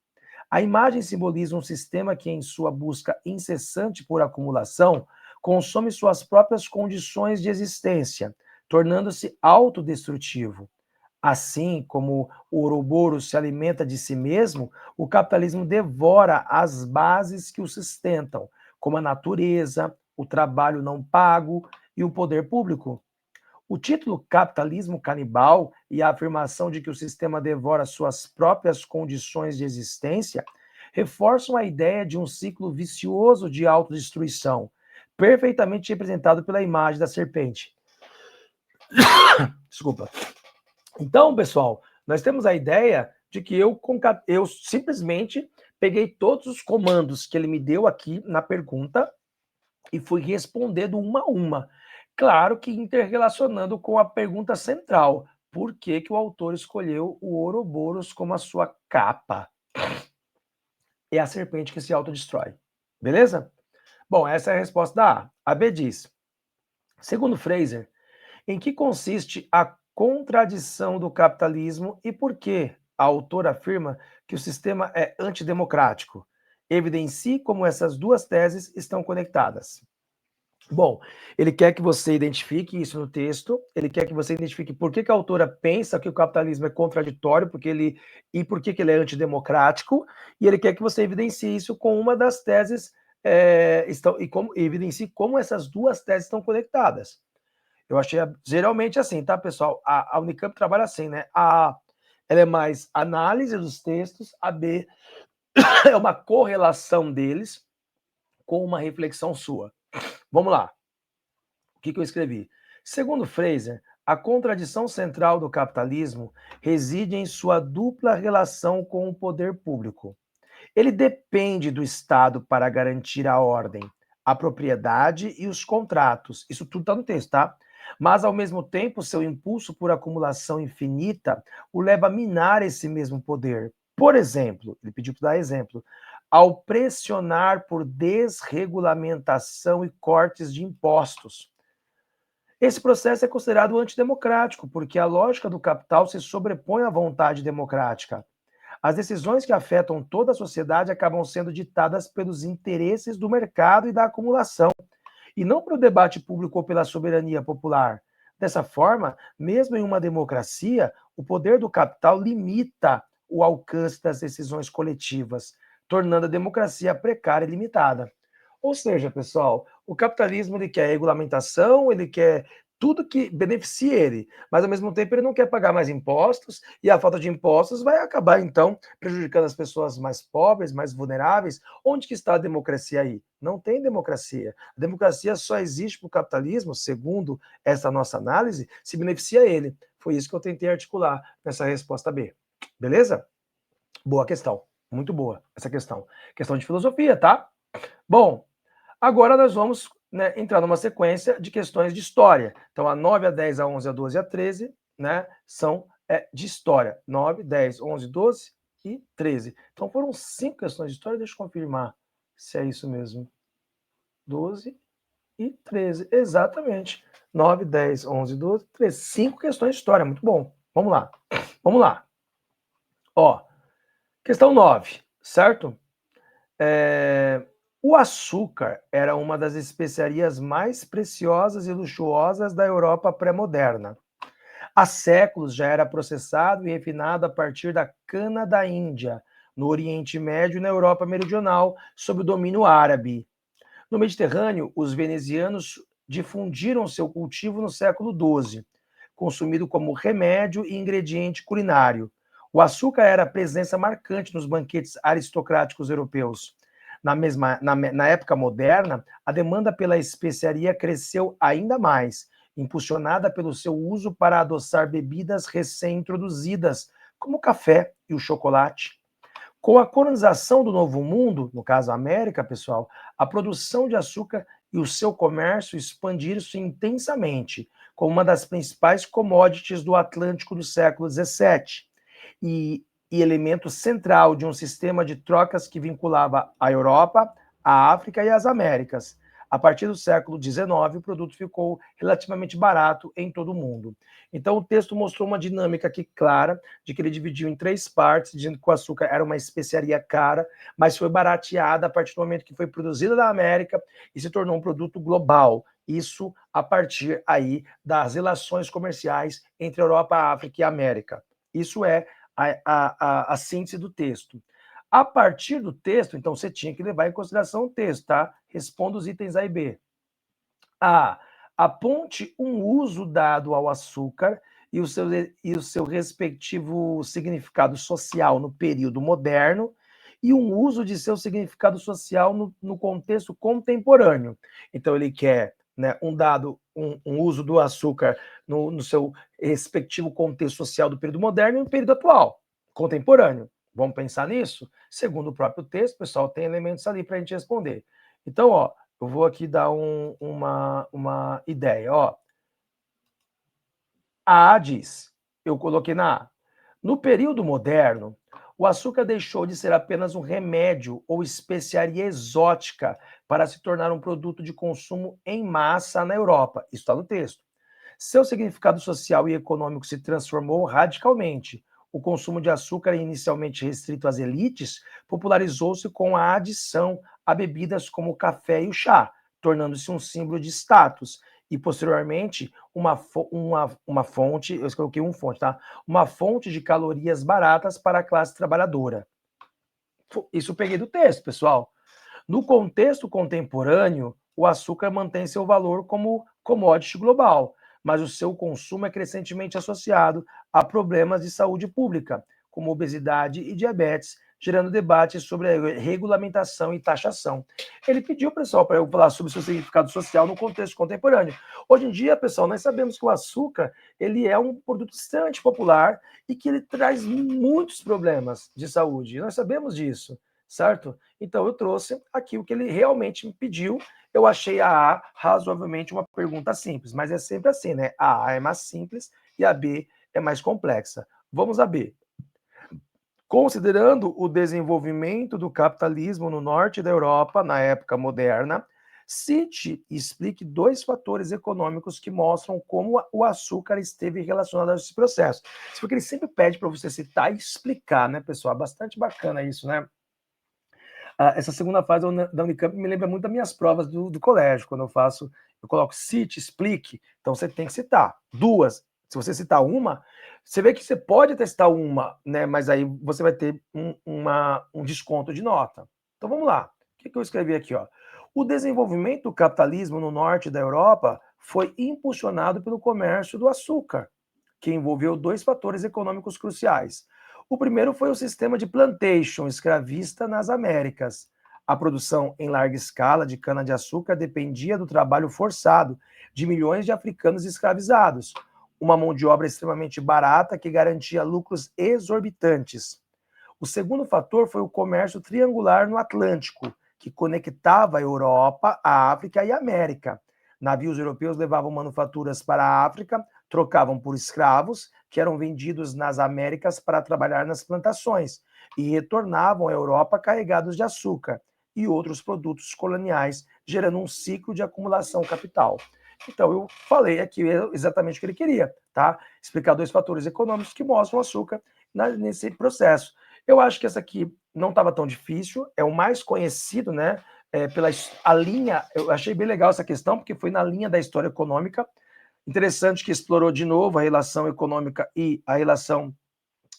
Speaker 1: A imagem simboliza um sistema que, em sua busca incessante por acumulação, consome suas próprias condições de existência, tornando-se autodestrutivo. Assim como o Ouroboros se alimenta de si mesmo, o capitalismo devora as bases que o sustentam, como a natureza, o trabalho não pago e o poder público. O título Capitalismo Canibal e a afirmação de que o sistema devora suas próprias condições de existência reforçam a ideia de um ciclo vicioso de autodestruição, perfeitamente representado pela imagem da serpente. Desculpa. Então, pessoal, nós temos a ideia de que eu simplesmente peguei todos os comandos que ele me deu aqui na pergunta e fui respondendo uma a uma. Claro que interrelacionando com a pergunta central. Por que o autor escolheu o Ouroboros como a sua capa? É a serpente que se autodestrói. Beleza? Bom, essa é a resposta da A. A B diz, segundo Fraser, em que consiste a contradição do capitalismo e por que a autora afirma que o sistema é antidemocrático? Evidencie como essas duas teses estão conectadas. Bom, ele quer que você identifique isso no texto, ele quer que você identifique por que a autora pensa que o capitalismo é contraditório, e por que ele é antidemocrático, e ele quer que você evidencie isso com uma das teses, evidencie como essas duas teses estão conectadas. Eu achei geralmente assim, tá, pessoal? A Unicamp trabalha assim, né? A A, ela é mais análise dos textos, a B é uma correlação deles com uma reflexão sua. Vamos lá. O que eu escrevi? Segundo Fraser, a contradição central do capitalismo reside em sua dupla relação com o poder público. Ele depende do Estado para garantir a ordem, a propriedade e os contratos. Isso tudo está no texto, tá? Mas, ao mesmo tempo, seu impulso por acumulação infinita o leva a minar esse mesmo poder. Por exemplo, ele pediu para dar exemplo, ao pressionar por desregulamentação e cortes de impostos. Esse processo é considerado antidemocrático, porque a lógica do capital se sobrepõe à vontade democrática. As decisões que afetam toda a sociedade acabam sendo ditadas pelos interesses do mercado e da acumulação, e não pelo debate público ou pela soberania popular. Dessa forma, mesmo em uma democracia, o poder do capital limita o alcance das decisões coletivas, tornando a democracia precária e limitada. Ou seja, pessoal, o capitalismo ele quer regulamentação, ele quer tudo que beneficie ele, mas ao mesmo tempo ele não quer pagar mais impostos, e a falta de impostos vai acabar, então, prejudicando as pessoas mais pobres, mais vulneráveis. Onde que está a democracia aí? Não tem democracia. A democracia só existe para o capitalismo, segundo essa nossa análise, se beneficia ele. Foi isso que eu tentei articular nessa resposta B. Beleza? Boa questão. Muito boa essa questão. Questão de filosofia, tá? Bom, agora nós vamos, né, entrar numa sequência de questões de história. Então, a 9, a 10, a 11, a 12 e a 13, né, são de história. 9, 10, 11, 12 e 13. Então, foram 5 questões de história. Deixa eu confirmar se é isso mesmo. 12 e 13. Exatamente. 9, 10, 11, 12, 13. 5 questões de história. Muito bom. Vamos lá. Vamos lá. Ó, questão 9, certo? O açúcar era uma das especiarias mais preciosas e luxuosas da Europa pré-moderna. Há séculos já era processado e refinado a partir da cana da Índia, no Oriente Médio e na Europa Meridional, sob o domínio árabe. No Mediterrâneo, os venezianos difundiram seu cultivo no século XII, consumido como remédio e ingrediente culinário. O açúcar era a presença marcante nos banquetes aristocráticos europeus. Na época moderna, a demanda pela especiaria cresceu ainda mais, impulsionada pelo seu uso para adoçar bebidas recém-introduzidas, como o café e o chocolate. Com a colonização do Novo Mundo, no caso a América, pessoal, a produção de açúcar e o seu comércio expandiram-se intensamente, como uma das principais commodities do Atlântico do século XVII. E elemento central de um sistema de trocas que vinculava a Europa, a África e as Américas. A partir do século XIX, o produto ficou relativamente barato em todo o mundo. Então, o texto mostrou uma dinâmica aqui clara, de que ele dividiu em 3 partes, dizendo que o açúcar era uma especiaria cara, mas foi barateada a partir do momento que foi produzida na América e se tornou um produto global. Isso a partir aí das relações comerciais entre Europa, África e América. Isso é a síntese do texto. A partir do texto, então, você tinha que levar em consideração o texto, tá? Responda os itens A e B. A. Aponte um uso dado ao açúcar e o seu respectivo significado social no período moderno e um uso de seu significado social no contexto contemporâneo. Então, ele quer, né, um uso do açúcar no seu respectivo contexto social do período moderno e no período atual, contemporâneo. Vamos pensar nisso? Segundo o próprio texto, pessoal, tem elementos ali para a gente responder. Então, ó, eu vou aqui dar uma ideia. Ó. A A diz, eu coloquei na A. No período moderno, o açúcar deixou de ser apenas um remédio ou especiaria exótica para se tornar um produto de consumo em massa na Europa. Isso está no texto. Seu significado social e econômico se transformou radicalmente. O consumo de açúcar, inicialmente restrito às elites, popularizou-se com a adição a bebidas como o café e o chá, tornando-se um símbolo de status. E, posteriormente, uma fonte, eu coloquei fonte, tá? Uma fonte de calorias baratas para a classe trabalhadora. Isso eu peguei do texto, pessoal. No contexto contemporâneo, o açúcar mantém seu valor como commodity global, mas o seu consumo é crescentemente associado a problemas de saúde pública, como obesidade e diabetes, gerando debates sobre a regulamentação e taxação. Ele pediu, pessoal, para eu falar sobre o seu significado social no contexto contemporâneo. Hoje em dia, pessoal, nós sabemos que o açúcar ele é um produto extremamente popular e que ele traz muitos problemas de saúde. Nós sabemos disso, certo? Então, eu trouxe aqui o que ele realmente me pediu. Eu achei a A razoavelmente uma pergunta simples, mas é sempre assim, né? A é mais simples e a B é mais complexa. Vamos a B. Considerando o desenvolvimento do capitalismo no norte da Europa na época moderna, cite e explique 2 fatores econômicos que mostram como o açúcar esteve relacionado a esse processo. Isso porque ele sempre pede para você citar e explicar, né, pessoal? É bastante bacana isso, né? Essa segunda fase da Unicamp me lembra muito das minhas provas do colégio, quando eu coloco cite, explique, então você tem que citar. 2, Se você citar uma, você vê que você pode testar uma, né? Mas aí você vai ter um desconto de nota. Então vamos lá. O que eu escrevi aqui, ó? O desenvolvimento do capitalismo no norte da Europa foi impulsionado pelo comércio do açúcar, que envolveu dois fatores econômicos cruciais. O primeiro foi o sistema de plantation escravista nas Américas. A produção em larga escala de cana-de-açúcar dependia do trabalho forçado de milhões de africanos escravizados, uma mão de obra extremamente barata que garantia lucros exorbitantes. O segundo fator foi o comércio triangular no Atlântico, que conectava a Europa, a África e a América. Navios europeus levavam manufaturas para a África, trocavam por escravos, que eram vendidos nas Américas para trabalhar nas plantações, e retornavam à Europa carregados de açúcar e outros produtos coloniais, gerando um ciclo de acumulação capital. Então, eu falei aqui exatamente o que ele queria, tá? Explicar dois fatores econômicos que mostram o açúcar nesse processo. Eu acho que essa aqui não estava tão difícil, é o mais conhecido, né? Pela a linha, eu achei bem legal essa questão, porque foi na linha da história econômica. Interessante que explorou de novo a relação econômica e a relação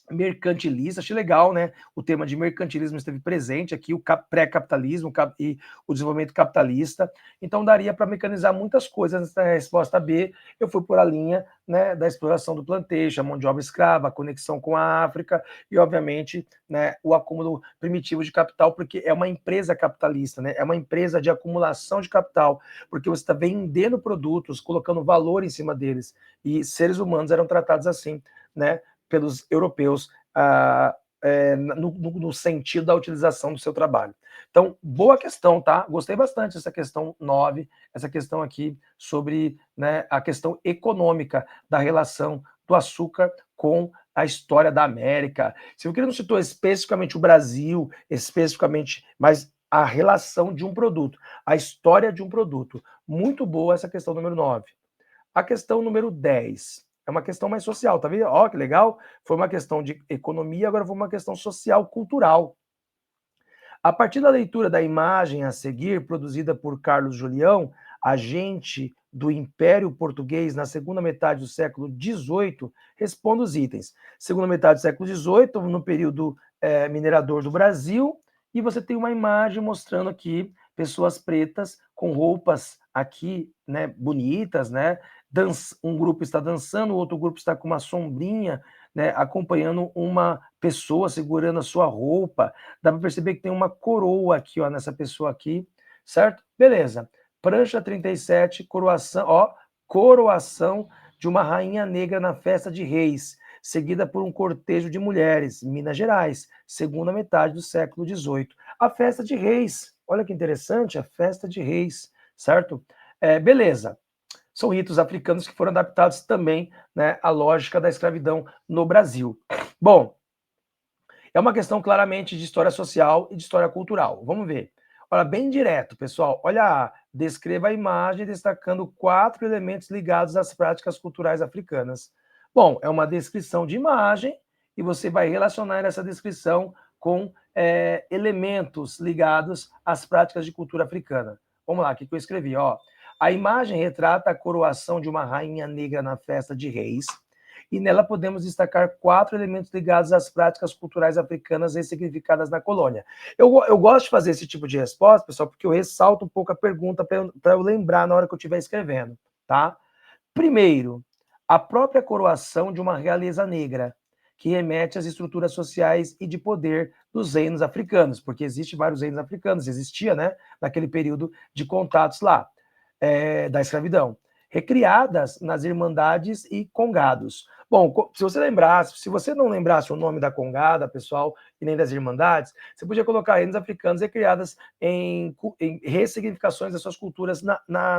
Speaker 1: mercantilista, achei legal, né? O tema de mercantilismo esteve presente aqui, o pré-capitalismo e o desenvolvimento capitalista. Então daria para mecanizar muitas coisas nessa resposta B. Eu fui por a linha, né, da exploração do plantation, a mão de obra escrava, a conexão com a África e, obviamente, né, o acúmulo primitivo de capital, porque é uma empresa capitalista, né? É uma empresa de acumulação de capital, porque você está vendendo produtos, colocando valor em cima deles. E seres humanos eram tratados assim, né? Pelos europeus no sentido da utilização do seu trabalho. Então, boa questão, tá? Gostei bastante dessa questão 9, essa questão aqui sobre, né, a questão econômica da relação do açúcar com a história da América. Se você não citou especificamente o Brasil, especificamente, mas a relação de um produto, a história de um produto. Muito boa essa questão número 9. A questão número 10 é uma questão mais social, tá vendo? Ó, que legal. Foi uma questão de economia, agora foi uma questão social, cultural. A partir da leitura da imagem a seguir, produzida por Carlos Julião, agente do Império Português na segunda metade do século XVIII, responda os itens. Segunda metade do século XVIII, no período minerador do Brasil, e você tem uma imagem mostrando aqui pessoas pretas com roupas aqui, né, bonitas, né? Um grupo está dançando, o outro grupo está com uma sombrinha, né, acompanhando uma pessoa segurando a sua roupa. Dá para perceber que tem uma coroa aqui, ó, nessa pessoa aqui, certo? Beleza. Prancha 37, coroação, ó, coroação de uma rainha negra na festa de Reis, seguida por um cortejo de mulheres, Minas Gerais, segunda metade do século XVIII. A festa de Reis, olha que interessante, a festa de Reis, certo? Beleza. São ritos africanos que foram adaptados também, né, à lógica da escravidão no Brasil. Bom, é uma questão claramente de história social e de história cultural. Vamos ver. Olha, bem direto, pessoal. Olha, descreva a imagem destacando 4 elementos ligados às práticas culturais africanas. Bom, é uma descrição de imagem e você vai relacionar essa descrição com elementos ligados às práticas de cultura africana. Vamos lá, o que eu escrevi? Ó, a imagem retrata a coroação de uma rainha negra na festa de Reis, e nela podemos destacar 4 elementos ligados às práticas culturais africanas ressignificadas na colônia. Eu gosto de fazer esse tipo de resposta, pessoal, porque eu ressalto um pouco a pergunta para eu lembrar na hora que eu estiver escrevendo, tá? Primeiro, a própria coroação de uma realeza negra, que remete às estruturas sociais e de poder dos reinos africanos, porque existem vários reinos africanos, existia, né, naquele período de contatos lá, da escravidão, recriadas nas irmandades e congados. Bom, se você não lembrasse o nome da congada, pessoal, e nem das irmandades, você podia colocar reinos africanos recriadas em ressignificações das suas culturas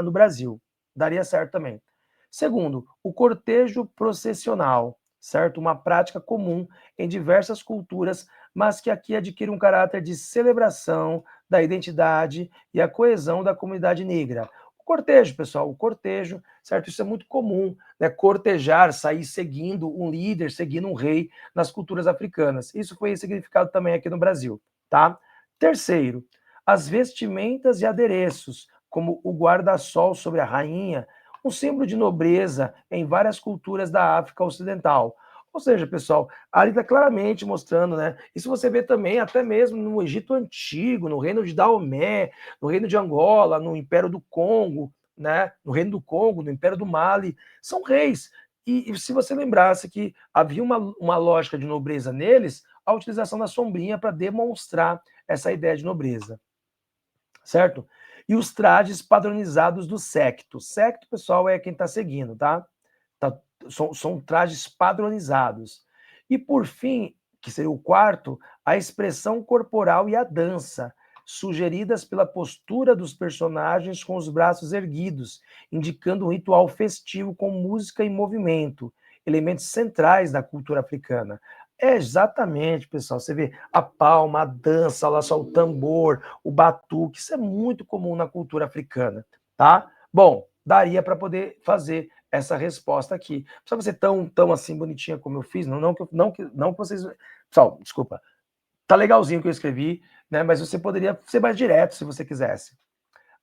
Speaker 1: no Brasil. Daria certo também. Segundo, o cortejo processional, certo? Uma prática comum em diversas culturas, mas que aqui adquire um caráter de celebração da identidade e a coesão da comunidade negra. O cortejo, pessoal, o cortejo, certo? Isso é muito comum, né? Cortejar, sair seguindo um líder, seguindo um rei nas culturas africanas. Isso foi significado também aqui no Brasil, tá? Terceiro, as vestimentas e adereços, como o guarda-sol sobre a rainha, um símbolo de nobreza em várias culturas da África Ocidental. Ou seja, pessoal, ali está claramente mostrando, né? Isso você vê também até mesmo no Egito Antigo, no reino de Daomé, no reino de Angola, no Império do Congo, né? No reino do Congo, no Império do Mali. São reis. E se você lembrasse que havia uma lógica de nobreza neles, a utilização da sombrinha para demonstrar essa ideia de nobreza, certo? E os trajes padronizados do secto. Secto, pessoal, é quem está seguindo, tá? São trajes padronizados. E por fim, que seria o quarto, a expressão corporal e a dança, sugeridas pela postura dos personagens com os braços erguidos, indicando um ritual festivo com música e movimento, elementos centrais da cultura africana. É exatamente, pessoal, você vê a palma, a dança, lá só o tambor, o batuque, isso é muito comum na cultura africana, tá? Bom, daria para poder fazer essa resposta aqui. Não precisa ser tão assim bonitinha como eu fiz, não que vocês... Pessoal, desculpa, tá legalzinho o que eu escrevi, né? Mas você poderia ser mais direto se você quisesse.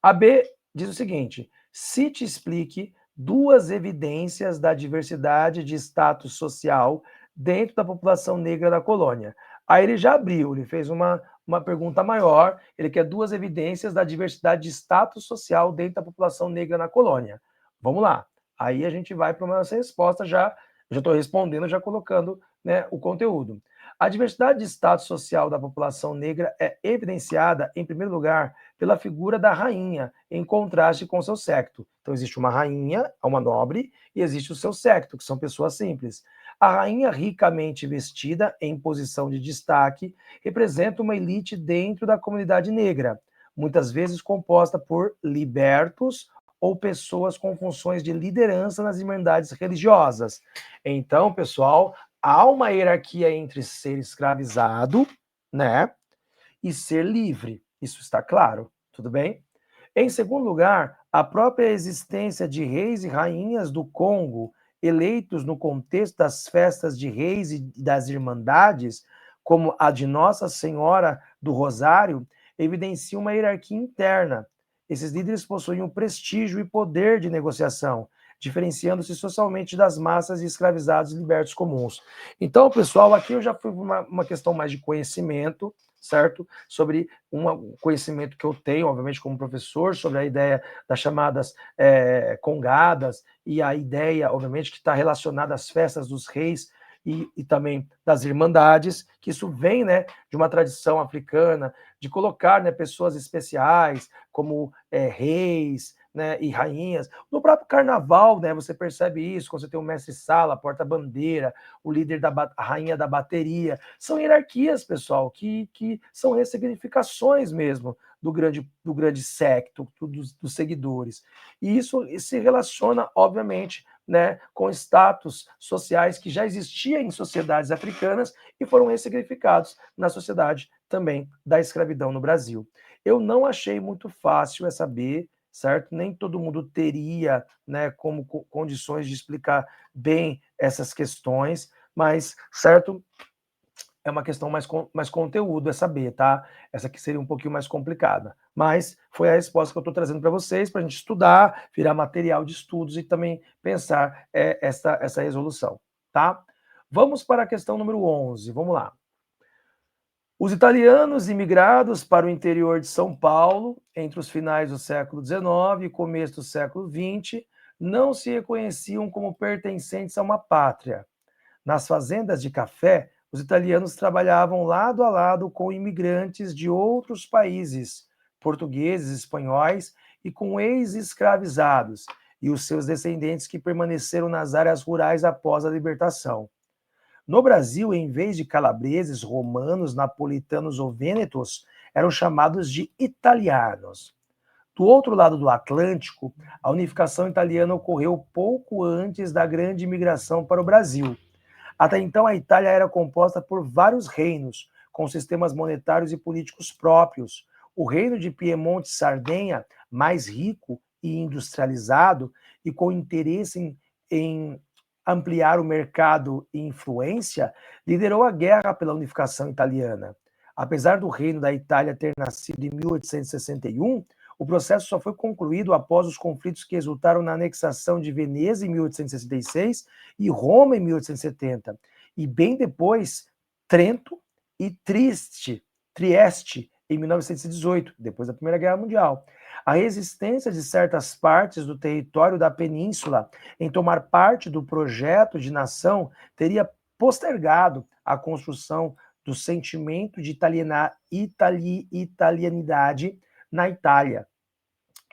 Speaker 1: A B diz o seguinte: cite e explique duas evidências da diversidade de status social dentro da população negra da colônia. Aí ele já abriu, ele fez uma pergunta maior, ele quer duas evidências da diversidade de status social dentro da população negra na colônia. Vamos lá. Aí a gente vai para uma resposta já estou respondendo, já colocando, né, o conteúdo. A diversidade de status social da população negra é evidenciada, em primeiro lugar, pela figura da rainha, em contraste com seu séquito. Então, existe uma rainha, uma nobre, e existe o seu séquito, que são pessoas simples. A rainha, ricamente vestida, em posição de destaque, representa uma elite dentro da comunidade negra, muitas vezes composta por libertos ou pessoas com funções de liderança nas irmandades religiosas. Então, pessoal, há uma hierarquia entre ser escravizado, né, e ser livre. Isso está claro, tudo bem? Em segundo lugar, a própria existência de reis e rainhas do Congo, eleitos no contexto das festas de reis e das irmandades, como a de Nossa Senhora do Rosário, evidencia uma hierarquia interna. Esses líderes possuíam prestígio e poder de negociação, diferenciando-se socialmente das massas de escravizados e libertos comuns. Então, pessoal, aqui eu já fui uma questão mais de conhecimento, certo? Sobre um conhecimento que eu tenho, obviamente, como professor, sobre a ideia das chamadas congadas e a ideia, obviamente, que está relacionada às festas dos reis e também das irmandades, que isso vem, né, de uma tradição africana, de colocar, né, pessoas especiais, como reis, né, e rainhas. No próprio carnaval, né, você percebe isso, quando você tem o mestre-sala, porta-bandeira, o líder a rainha da bateria. São hierarquias, pessoal, que são ressignificações mesmo do grande secto, dos seguidores. E isso se relaciona, obviamente, né, com status sociais que já existiam em sociedades africanas e foram ressignificados na sociedade também da escravidão no Brasil. Eu não achei muito fácil essa B, certo? Nem todo mundo teria, né, como condições de explicar bem essas questões, mas, certo? É uma questão mais conteúdo, é saber, tá? Essa aqui seria um pouquinho mais complicada. Mas foi a resposta que eu estou trazendo para vocês, para a gente estudar, virar material de estudos e também pensar essa resolução, tá? Vamos para a questão número 11, vamos lá. Os italianos imigrados para o interior de São Paulo, entre os finais do século XIX e começo do século XX, não se reconheciam como pertencentes a uma pátria. Nas fazendas de café, os italianos trabalhavam lado a lado com imigrantes de outros países, portugueses, espanhóis e com ex-escravizados, e os seus descendentes que permaneceram nas áreas rurais após a libertação. No Brasil, em vez de calabreses, romanos, napolitanos ou vênetos, eram chamados de italianos. Do outro lado do Atlântico, a unificação italiana ocorreu pouco antes da grande imigração para o Brasil. Até então, a Itália era composta por vários reinos, com sistemas monetários e políticos próprios. O reino de Piemonte-Sardenha, mais rico e industrializado, e com interesse em ampliar o mercado e influência, liderou a guerra pela unificação italiana. Apesar do reino da Itália ter nascido em 1861, O processo só foi concluído após os conflitos que resultaram na anexação de Veneza em 1866 e Roma em 1870, e bem depois Trento e Trieste em 1918, depois da Primeira Guerra Mundial. A resistência de certas partes do território da península em tomar parte do projeto de nação teria postergado a construção do sentimento de italianidade na Itália.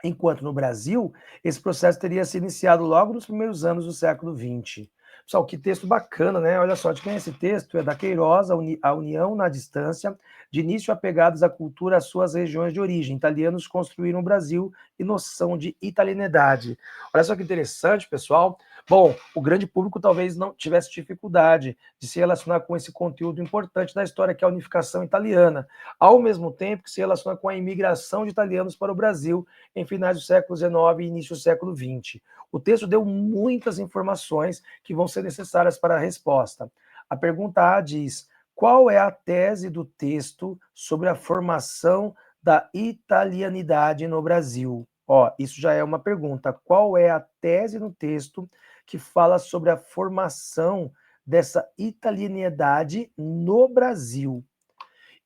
Speaker 1: Enquanto no Brasil, esse processo teria se iniciado logo nos primeiros anos do século XX. Pessoal, que texto bacana, né? Olha só, de quem é esse texto? É da Queiroz, A União na Distância, de início apegados à cultura às suas regiões de origem. Italianos construíram o Brasil e noção de italianidade. Olha só que interessante, pessoal. Bom, o grande público talvez não tivesse dificuldade de se relacionar com esse conteúdo importante da história, que é a unificação italiana, ao mesmo tempo que se relaciona com a imigração de italianos para o Brasil em finais do século XIX e início do século XX. O texto deu muitas informações que vão ser necessárias para a resposta. A pergunta A diz: qual é a tese do texto sobre a formação da italianidade no Brasil? Ó, isso já é uma pergunta. Qual é a tese no texto que fala sobre a formação dessa italianidade no Brasil?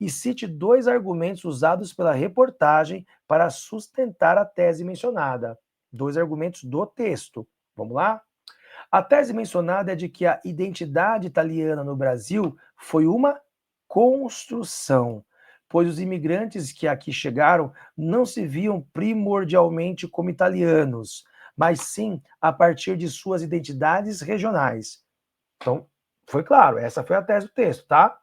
Speaker 1: E cite 2 argumentos usados pela reportagem para sustentar a tese mencionada. 2 argumentos do texto. Vamos lá? A tese mencionada é de que a identidade italiana no Brasil foi uma construção, pois os imigrantes que aqui chegaram não se viam primordialmente como italianos, mas sim a partir de suas identidades regionais. Então, foi claro, essa foi a tese do texto, tá?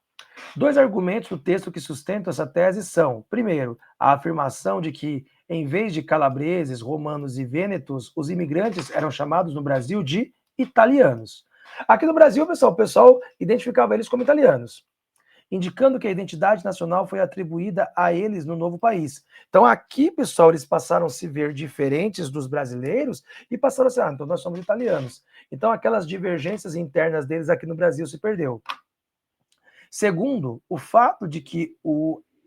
Speaker 1: 2 argumentos do texto que sustentam essa tese são: primeiro, a afirmação de que, em vez de calabreses, romanos e vênetos, os imigrantes eram chamados no Brasil de italianos. Aqui no Brasil, pessoal, o pessoal identificava eles como italianos, indicando que a identidade nacional foi atribuída a eles no novo país. Então aqui, pessoal, eles passaram a se ver diferentes dos brasileiros e passaram a ser, então nós somos italianos. Então aquelas divergências internas deles aqui no Brasil se perdeu. Segundo, o fato de que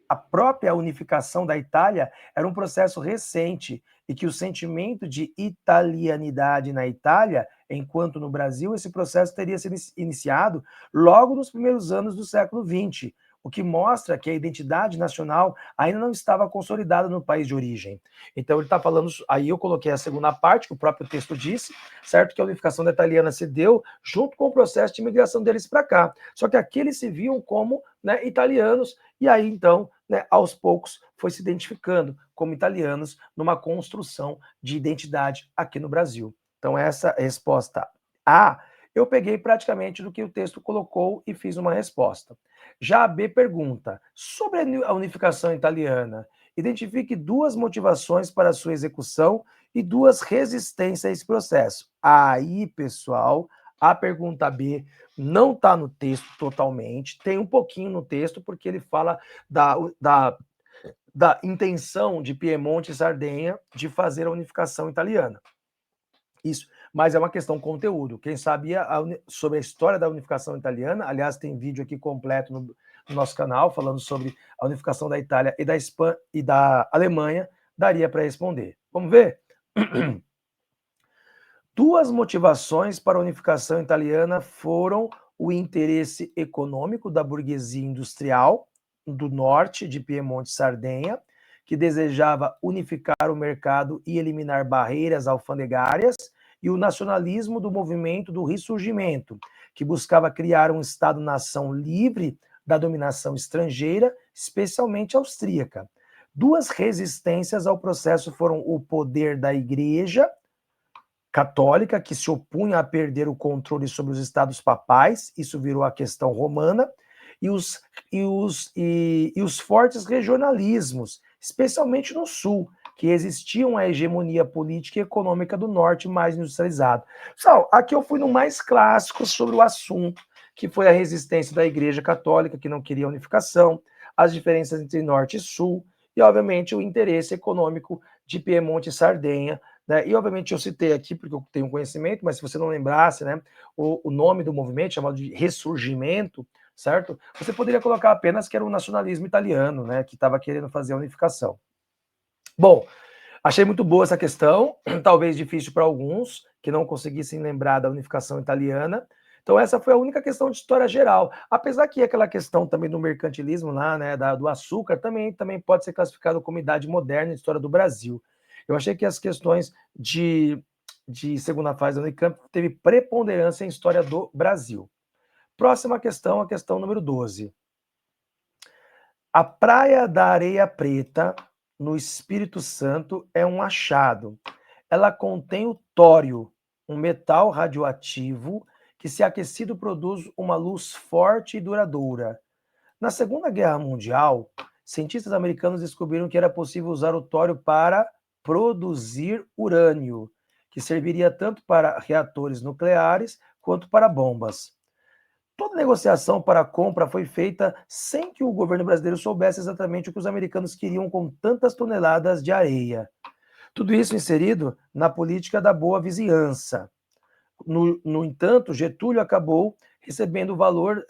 Speaker 1: a própria unificação da Itália era um processo recente e que o sentimento de italianidade na Itália, enquanto no Brasil, esse processo teria sido iniciado logo nos primeiros anos do século XX, o que mostra que a identidade nacional ainda não estava consolidada no país de origem. Então ele está falando, aí eu coloquei a segunda parte, que o próprio texto disse, certo? Que a unificação da italiana se deu junto com o processo de imigração deles para cá. Só que aqui eles se viam como, né, italianos, e aí então, né, aos poucos, foi se identificando como italianos numa construção de identidade aqui no Brasil. Então essa resposta A, eu peguei praticamente do que o texto colocou e fiz uma resposta. Já a B pergunta: sobre a unificação italiana, identifique 2 motivações para a sua execução e 2 resistências a esse processo. Aí, pessoal, a pergunta B não está no texto totalmente, tem um pouquinho no texto, porque ele fala da intenção de Piemonte e Sardenha de fazer a unificação italiana. Isso, mas é uma questão conteúdo. Quem sabia sobre a história da unificação italiana, aliás, tem vídeo aqui completo no nosso canal falando sobre a unificação da Itália e da Espanha e da Alemanha, daria para responder. Vamos ver? 2 motivações para a unificação italiana foram o interesse econômico da burguesia industrial do norte de Piemonte e Sardenha, que desejava unificar o mercado e eliminar barreiras alfandegárias, e o nacionalismo do movimento do Ressurgimento, que buscava criar um Estado-nação livre da dominação estrangeira, especialmente austríaca. 2 resistências ao processo foram o poder da Igreja católica, que se opunha a perder o controle sobre os estados papais, isso virou a questão romana, e os fortes regionalismos, especialmente no sul, que existiam a hegemonia política e econômica do norte mais industrializado. Pessoal, aqui eu fui no mais clássico sobre o assunto, que foi a resistência da Igreja Católica, que não queria unificação, as diferenças entre norte e sul, e, obviamente, o interesse econômico de Piemonte e Sardenha, né? E, obviamente, eu citei aqui porque eu tenho conhecimento, mas se você não lembrasse, né, o nome do movimento, chamado de Ressurgimento, certo? Você poderia colocar apenas que era o nacionalismo italiano, né, que estava querendo fazer a unificação. Bom, Achei muito boa essa questão, talvez difícil para alguns que não conseguissem lembrar da unificação italiana. Então essa foi a única questão de história geral. Apesar que aquela questão também do mercantilismo lá, né, do açúcar, também pode ser classificado como idade moderna em história do Brasil. Eu achei que as questões de segunda fase da Unicamp teve preponderância em história do Brasil. Próxima questão, a questão número 12. A Praia da Areia Preta, no Espírito Santo, é um achado. Ela contém o tório, um metal radioativo que, se aquecido, produz uma luz forte e duradoura. Na Segunda Guerra Mundial, cientistas americanos descobriram que era possível usar o tório para produzir urânio, que serviria tanto para reatores nucleares quanto para bombas. Toda negociação para a compra foi feita sem que o governo brasileiro soubesse exatamente o que os americanos queriam com tantas toneladas de areia. Tudo isso inserido na política da boa vizinhança. No entanto, Getúlio acabou recebendo o valor,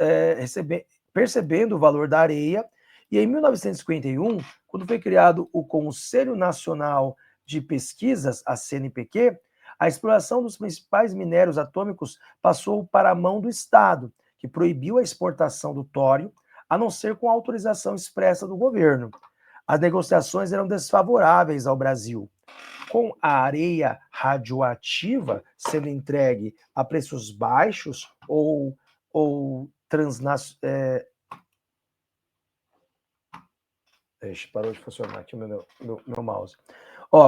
Speaker 1: percebendo o valor da areia, e em 1951, quando foi criado o Conselho Nacional de Pesquisas, a CNPq, a exploração dos principais minérios atômicos passou para a mão do Estado, que proibiu a exportação do tório, a não ser com autorização expressa do governo. As negociações eram desfavoráveis ao Brasil. Com a areia radioativa sendo entregue a preços baixos ou parou de funcionar aqui o meu mouse.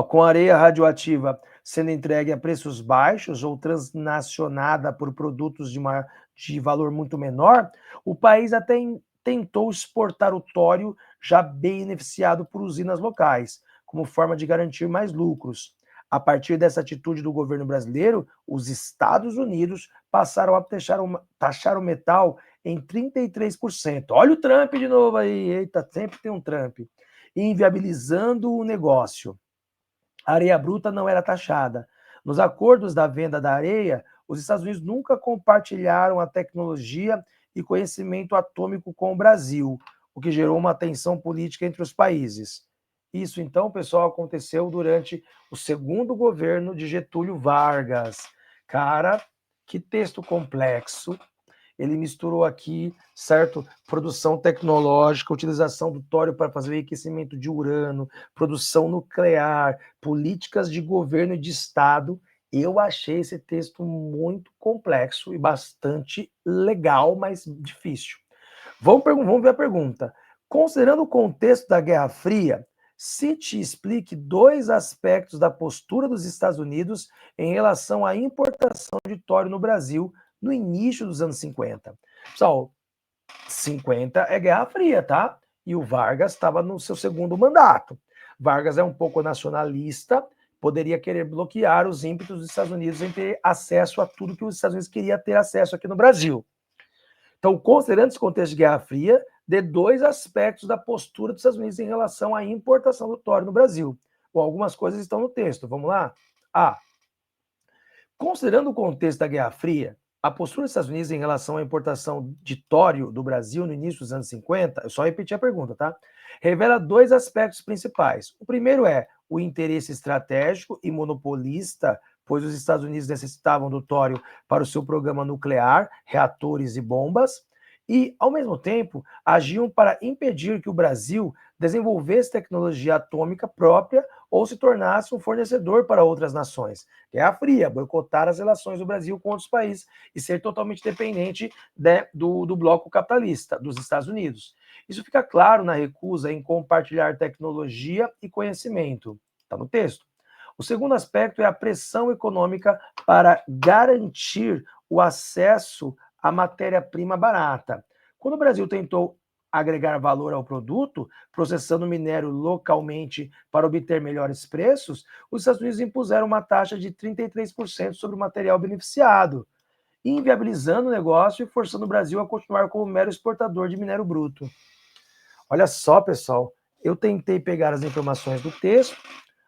Speaker 1: Com areia radioativa sendo entregue a preços baixos ou transnacionada por produtos de valor muito menor, o país até tentou exportar o tório já beneficiado por usinas locais, como forma de garantir mais lucros. A partir dessa atitude do governo brasileiro, os Estados Unidos passaram a taxar o metal em 33%. Olha o Trump de novo aí, eita, sempre tem um Trump. Inviabilizando o negócio. A areia bruta não era taxada. Nos acordos da venda da areia, os Estados Unidos nunca compartilharam a tecnologia e conhecimento atômico com o Brasil, o que gerou uma tensão política entre os países. Isso, então, pessoal, aconteceu durante o segundo governo de Getúlio Vargas. Cara, que texto complexo. Ele misturou aqui, certo? Produção tecnológica, utilização do tório para fazer o enriquecimento de urânio, produção nuclear, políticas de governo e de Estado. Eu achei esse texto muito complexo e bastante legal, mas difícil. Vamos ver a pergunta. Considerando o contexto da Guerra Fria, cite e explique dois aspectos da postura dos Estados Unidos em relação à importação de tório no Brasil no início dos anos 50. Pessoal, 50 é Guerra Fria, tá? E o Vargas estava no seu segundo mandato. Vargas é um pouco nacionalista, poderia querer bloquear os ímpetos dos Estados Unidos em ter acesso a tudo que os Estados Unidos queria ter acesso aqui no Brasil. Então, considerando esse contexto de Guerra Fria, dê dois aspectos da postura dos Estados Unidos em relação à importação do tório no Brasil. Bom, algumas coisas estão no texto. Vamos lá? Considerando o contexto da Guerra Fria, a postura dos Estados Unidos em relação à importação de tório do Brasil no início dos anos 50, eu só repeti a pergunta, tá? Revela dois aspectos principais. O primeiro é o interesse estratégico e monopolista, pois os Estados Unidos necessitavam do tório para o seu programa nuclear, reatores e bombas, e, ao mesmo tempo, agiam para impedir que o Brasil desenvolvesse tecnologia atômica própria ou se tornasse um fornecedor para outras nações. Guerra Fria, boicotar as relações do Brasil com outros países e ser totalmente dependente, né, do bloco capitalista, dos Estados Unidos. Isso fica claro na recusa em compartilhar tecnologia e conhecimento. Está no texto. O segundo aspecto é a pressão econômica para garantir o acesso à matéria-prima barata. Quando o Brasil tentou agregar valor ao produto, processando o minério localmente para obter melhores preços, os Estados Unidos impuseram uma taxa de 33% sobre o material beneficiado, inviabilizando o negócio e forçando o Brasil a continuar como mero exportador de minério bruto. Olha só, pessoal, eu tentei pegar as informações do texto,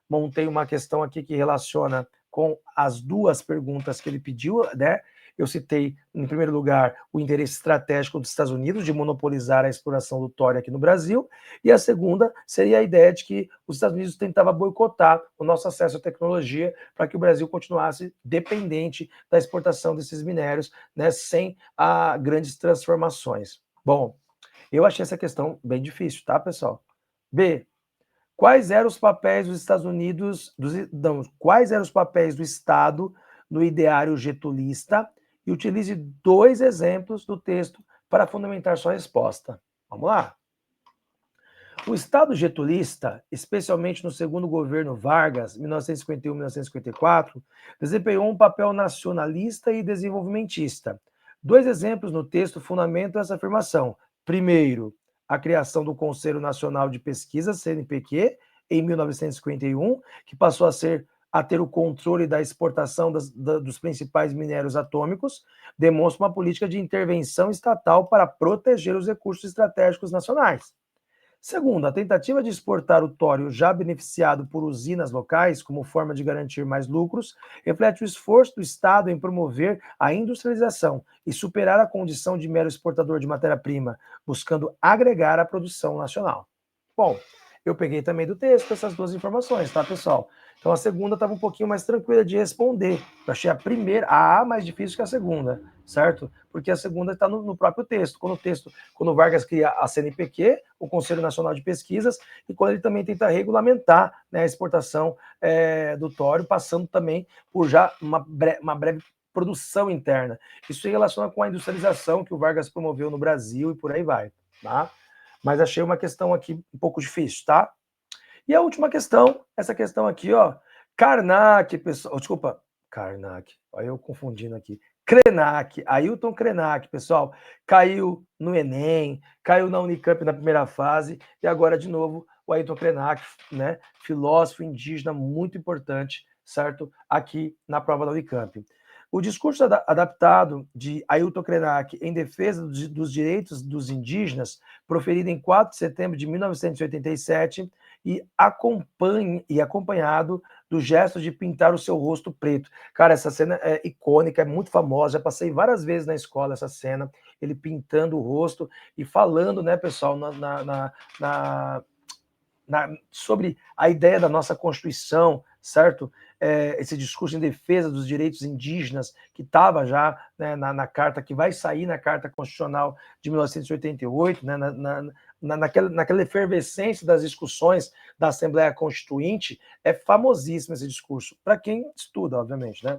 Speaker 1: montei uma questão aqui que relaciona com as duas perguntas que ele pediu, né? eu citei, em primeiro lugar, o interesse estratégico dos Estados Unidos de monopolizar a exploração do tório aqui no Brasil, e a segunda seria a ideia de que os Estados Unidos tentavam boicotar o nosso acesso à tecnologia para que o Brasil continuasse dependente da exportação desses minérios, né, sem grandes transformações. Bom, eu achei essa questão bem difícil, tá, pessoal? B. Quais eram os papéis dos Estados Unidos, quais eram os papéis do Estado no ideário getulista? E utilize 2 exemplos do texto para fundamentar sua resposta. Vamos lá. O Estado getulista, especialmente no segundo governo Vargas, 1951-1954, desempenhou um papel nacionalista e desenvolvimentista. 2 exemplos no texto fundamentam essa afirmação. Primeiro, a criação do Conselho Nacional de Pesquisa, CNPq, em 1951, que passou a ter o controle da exportação dos principais minérios atômicos, demonstra uma política de intervenção estatal para proteger os recursos estratégicos nacionais. Segundo, a tentativa de exportar o tório já beneficiado por usinas locais, como forma de garantir mais lucros, reflete o esforço do Estado em promover a industrialização e superar a condição de mero exportador de matéria-prima, buscando agregar a produção nacional. Bom, eu peguei também do texto essas 2 informações, tá, pessoal? Então a segunda estava um pouquinho mais tranquila de responder. Eu achei a A mais difícil que a segunda, certo? Porque a segunda está no próprio texto. Quando o Vargas cria a CNPq, o Conselho Nacional de Pesquisas, e quando ele também tenta regulamentar, né, a exportação do tório, passando também por já uma breve produção interna. Isso se relaciona com a industrialização que o Vargas promoveu no Brasil e por aí vai, tá? Mas achei uma questão aqui um pouco difícil, tá? E a última questão, essa questão aqui, ó. Karnak, pessoal. Desculpa, Karnak. Olha eu confundindo aqui. Krenak, Ailton Krenak, pessoal. Caiu no Enem, caiu na Unicamp na primeira fase, e agora, de novo, o Ailton Krenak, né? Filósofo indígena muito importante, certo? Aqui na prova da Unicamp. O discurso adaptado de Ailton Krenak em defesa dos direitos dos indígenas, proferido em 4 de setembro de 1987, e acompanhado do gesto de pintar o seu rosto preto. Cara, essa cena é icônica, é muito famosa, já passei várias vezes na escola essa cena, ele pintando o rosto e falando, né, pessoal, sobre a ideia da nossa Constituição, certo? Esse discurso em defesa dos direitos indígenas, que estava já, né, na carta, que vai sair na Carta Constitucional de 1988, né, naquela efervescência das discussões da Assembleia Constituinte, é famosíssimo esse discurso, para quem estuda, obviamente, né?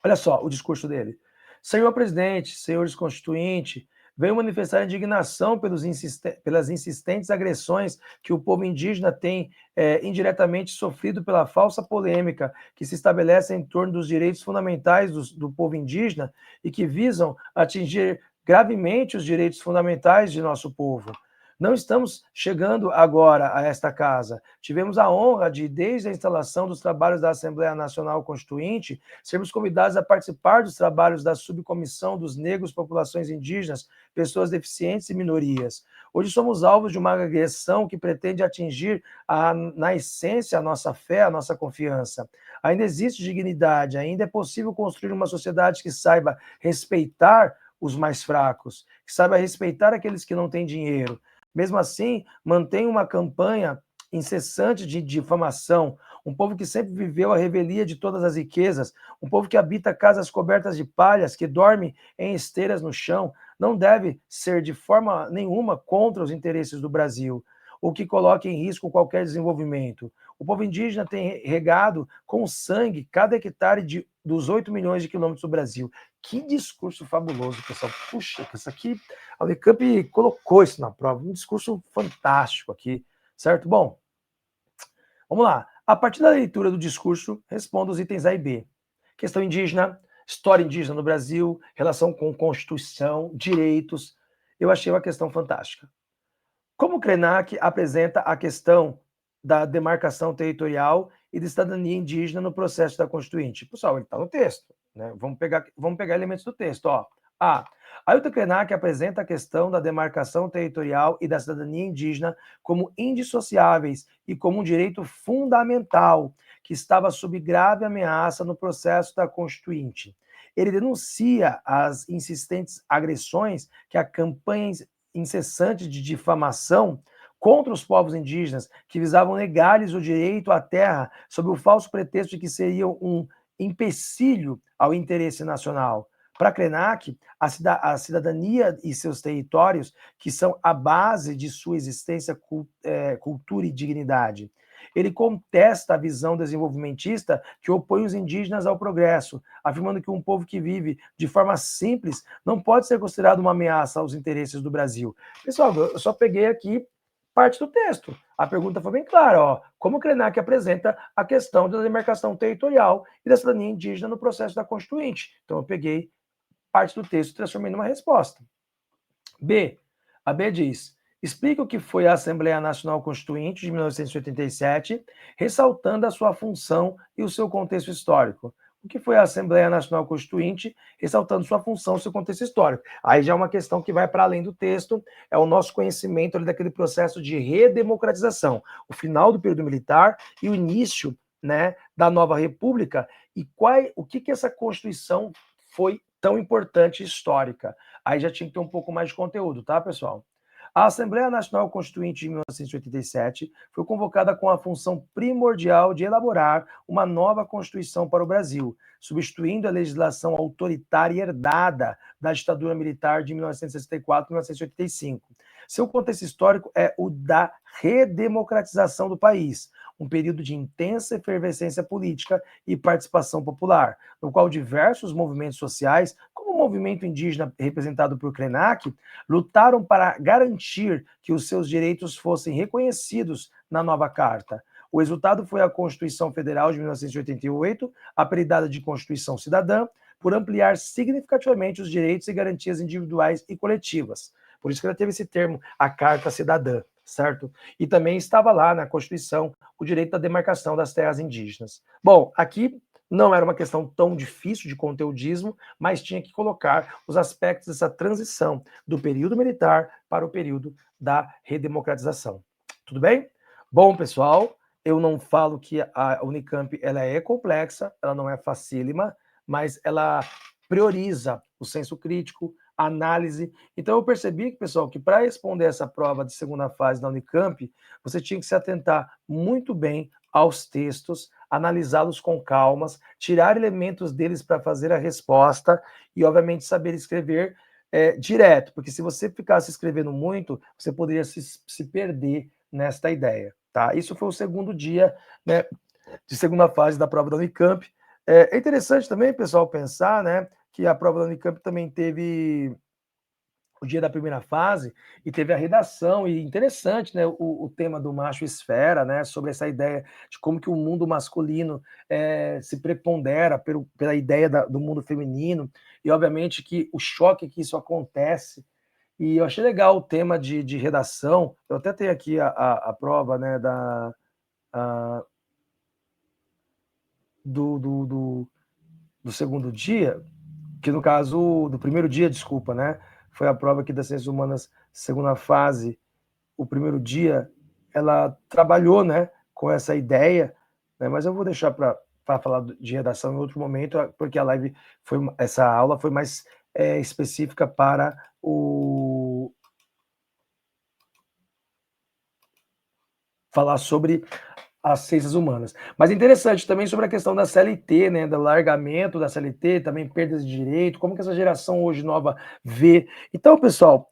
Speaker 1: Olha só o discurso dele. Senhor presidente, senhores constituintes, venho manifestar indignação pelas insistentes agressões que o povo indígena tem indiretamente sofrido pela falsa polêmica que se estabelece em torno dos direitos fundamentais do povo indígena e que visam atingir gravemente os direitos fundamentais de nosso povo. Não estamos chegando agora a esta casa. Tivemos a honra de, desde a instalação dos trabalhos da Assembleia Nacional Constituinte, sermos convidados a participar dos trabalhos da Subcomissão dos Negros, Populações Indígenas, Pessoas Deficientes e Minorias. Hoje somos alvos de uma agressão que pretende atingir, na essência, a nossa fé, a nossa confiança. Ainda existe dignidade, ainda é possível construir uma sociedade que saiba respeitar os mais fracos, que saiba respeitar aqueles que não têm dinheiro. Mesmo assim, mantém uma campanha incessante de difamação, um povo que sempre viveu a revelia de todas as riquezas, um povo que habita casas cobertas de palhas, que dorme em esteiras no chão, não deve ser de forma nenhuma contra os interesses do Brasil, ou que coloque em risco qualquer desenvolvimento. O povo indígena tem regado com sangue cada hectare dos 8 milhões de quilômetros do Brasil. Que discurso fabuloso, pessoal. Puxa, isso aqui, a Unicamp colocou isso na prova. Um discurso fantástico aqui, certo? Bom, vamos lá. A partir da leitura do discurso, responda os itens A e B. Questão indígena, história indígena no Brasil, relação com Constituição, direitos. Eu achei uma questão fantástica. Como o Krenak apresenta a questão da demarcação territorial e de cidadania indígena no processo da Constituinte? Pessoal, ele está no texto. Né? Vamos pegar elementos do texto. Ó. A. Ailton Krenak apresenta a questão da demarcação territorial e da cidadania indígena como indissociáveis e como um direito fundamental que estava sob grave ameaça no processo da Constituinte. ele denuncia as insistentes agressões que a campanha incessante de difamação contra os povos indígenas, que visavam negar-lhes o direito à terra sob o falso pretexto de que seriam um empecilho ao interesse nacional. Para Krenak, a cidadania e seus territórios, que são a base de sua existência, cultura e dignidade. Ele contesta a visão desenvolvimentista que opõe os indígenas ao progresso, afirmando que um povo que vive de forma simples não pode ser considerado uma ameaça aos interesses do Brasil. Pessoal, eu só peguei aqui parte do texto. A pergunta foi bem clara, ó. Como Krenak apresenta a questão da demarcação territorial e da cidadania indígena no processo da Constituinte? Então eu peguei parte do texto e transformei numa resposta. B. A B diz: explica o que foi a Assembleia Nacional Constituinte de 1987, ressaltando a sua função e o seu contexto histórico. O que foi a Assembleia Nacional Constituinte, ressaltando sua função e seu contexto histórico. Aí já é uma questão que vai para além do texto, é o nosso conhecimento ali daquele processo de redemocratização, o final do período militar e o início, né, da nova república, e o que essa Constituição foi tão importante e histórica. Aí já tinha que ter um pouco mais de conteúdo, tá, pessoal? A Assembleia Nacional Constituinte de 1987 foi convocada com a função primordial de elaborar uma nova Constituição para o Brasil, substituindo a legislação autoritária herdada da ditadura militar de 1964 e 1985. Seu contexto histórico é o da redemocratização do país, um período de intensa efervescência política e participação popular, no qual diversos movimentos sociais, como o movimento indígena representado por Krenak, lutaram para garantir que os seus direitos fossem reconhecidos na nova Carta. O resultado foi a Constituição Federal de 1988, apelidada de Constituição Cidadã, por ampliar significativamente os direitos e garantias individuais e coletivas. Por isso que ela teve esse termo, a Carta Cidadã, certo? E também estava lá na Constituição o direito da demarcação das terras indígenas. Bom, aqui não era uma questão tão difícil de conteudismo, mas tinha que colocar os aspectos dessa transição do período militar para o período da redemocratização. Tudo bem? Bom, pessoal, eu não falo que a Unicamp ela é complexa, ela não é facílima, mas ela prioriza o senso crítico, a análise. Então eu percebi, pessoal, que para responder essa prova de segunda fase da Unicamp, você tinha que se atentar muito bem aos textos, analisá-los com calmas, tirar elementos deles para fazer a resposta e, obviamente, saber escrever direto, porque se você ficasse escrevendo muito, você poderia se perder nesta ideia, tá? Isso foi o segundo dia, né, de segunda fase da prova da Unicamp. É interessante também, pessoal, pensar, né, que a prova da Unicamp também teve o dia da primeira fase e teve a redação, e interessante, né, o tema do macho esfera, né, sobre essa ideia de como que o mundo masculino se prepondera pela ideia do mundo feminino, e obviamente que o choque que isso acontece. E eu achei legal o tema de redação, eu até tenho aqui a prova, né, do segundo dia, que no caso, do primeiro dia, desculpa, né? Foi a prova aqui das Ciências Humanas, segunda fase. O primeiro dia, ela trabalhou, né, com essa ideia, né, mas eu vou deixar para falar de redação em outro momento, porque essa aula foi mais específica para falar sobre as ciências humanas. Mas é interessante também sobre a questão da CLT, né, do largamento da CLT, também perdas de direito, como que essa geração hoje nova vê. Então, pessoal,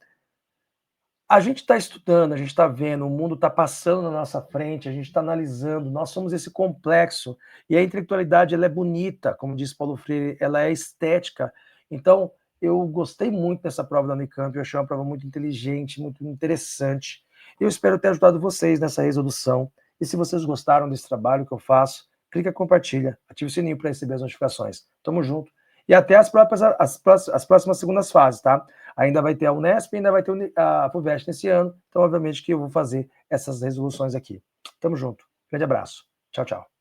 Speaker 1: a gente está estudando, a gente está vendo, o mundo está passando na nossa frente, a gente está analisando, nós somos esse complexo, e a intelectualidade ela é bonita, como diz Paulo Freire, ela é estética. Então, eu gostei muito dessa prova da Unicamp, eu achei uma prova muito inteligente, muito interessante. Eu espero ter ajudado vocês nessa resolução. E se vocês gostaram desse trabalho que eu faço, clica, compartilha, ative o sininho para receber as notificações. Tamo junto. E até as próximas segundas fases, tá? Ainda vai ter a Unesp, ainda vai ter a FUVEST nesse ano. Então, obviamente, que eu vou fazer essas resoluções aqui. Tamo junto. Grande abraço. Tchau, tchau.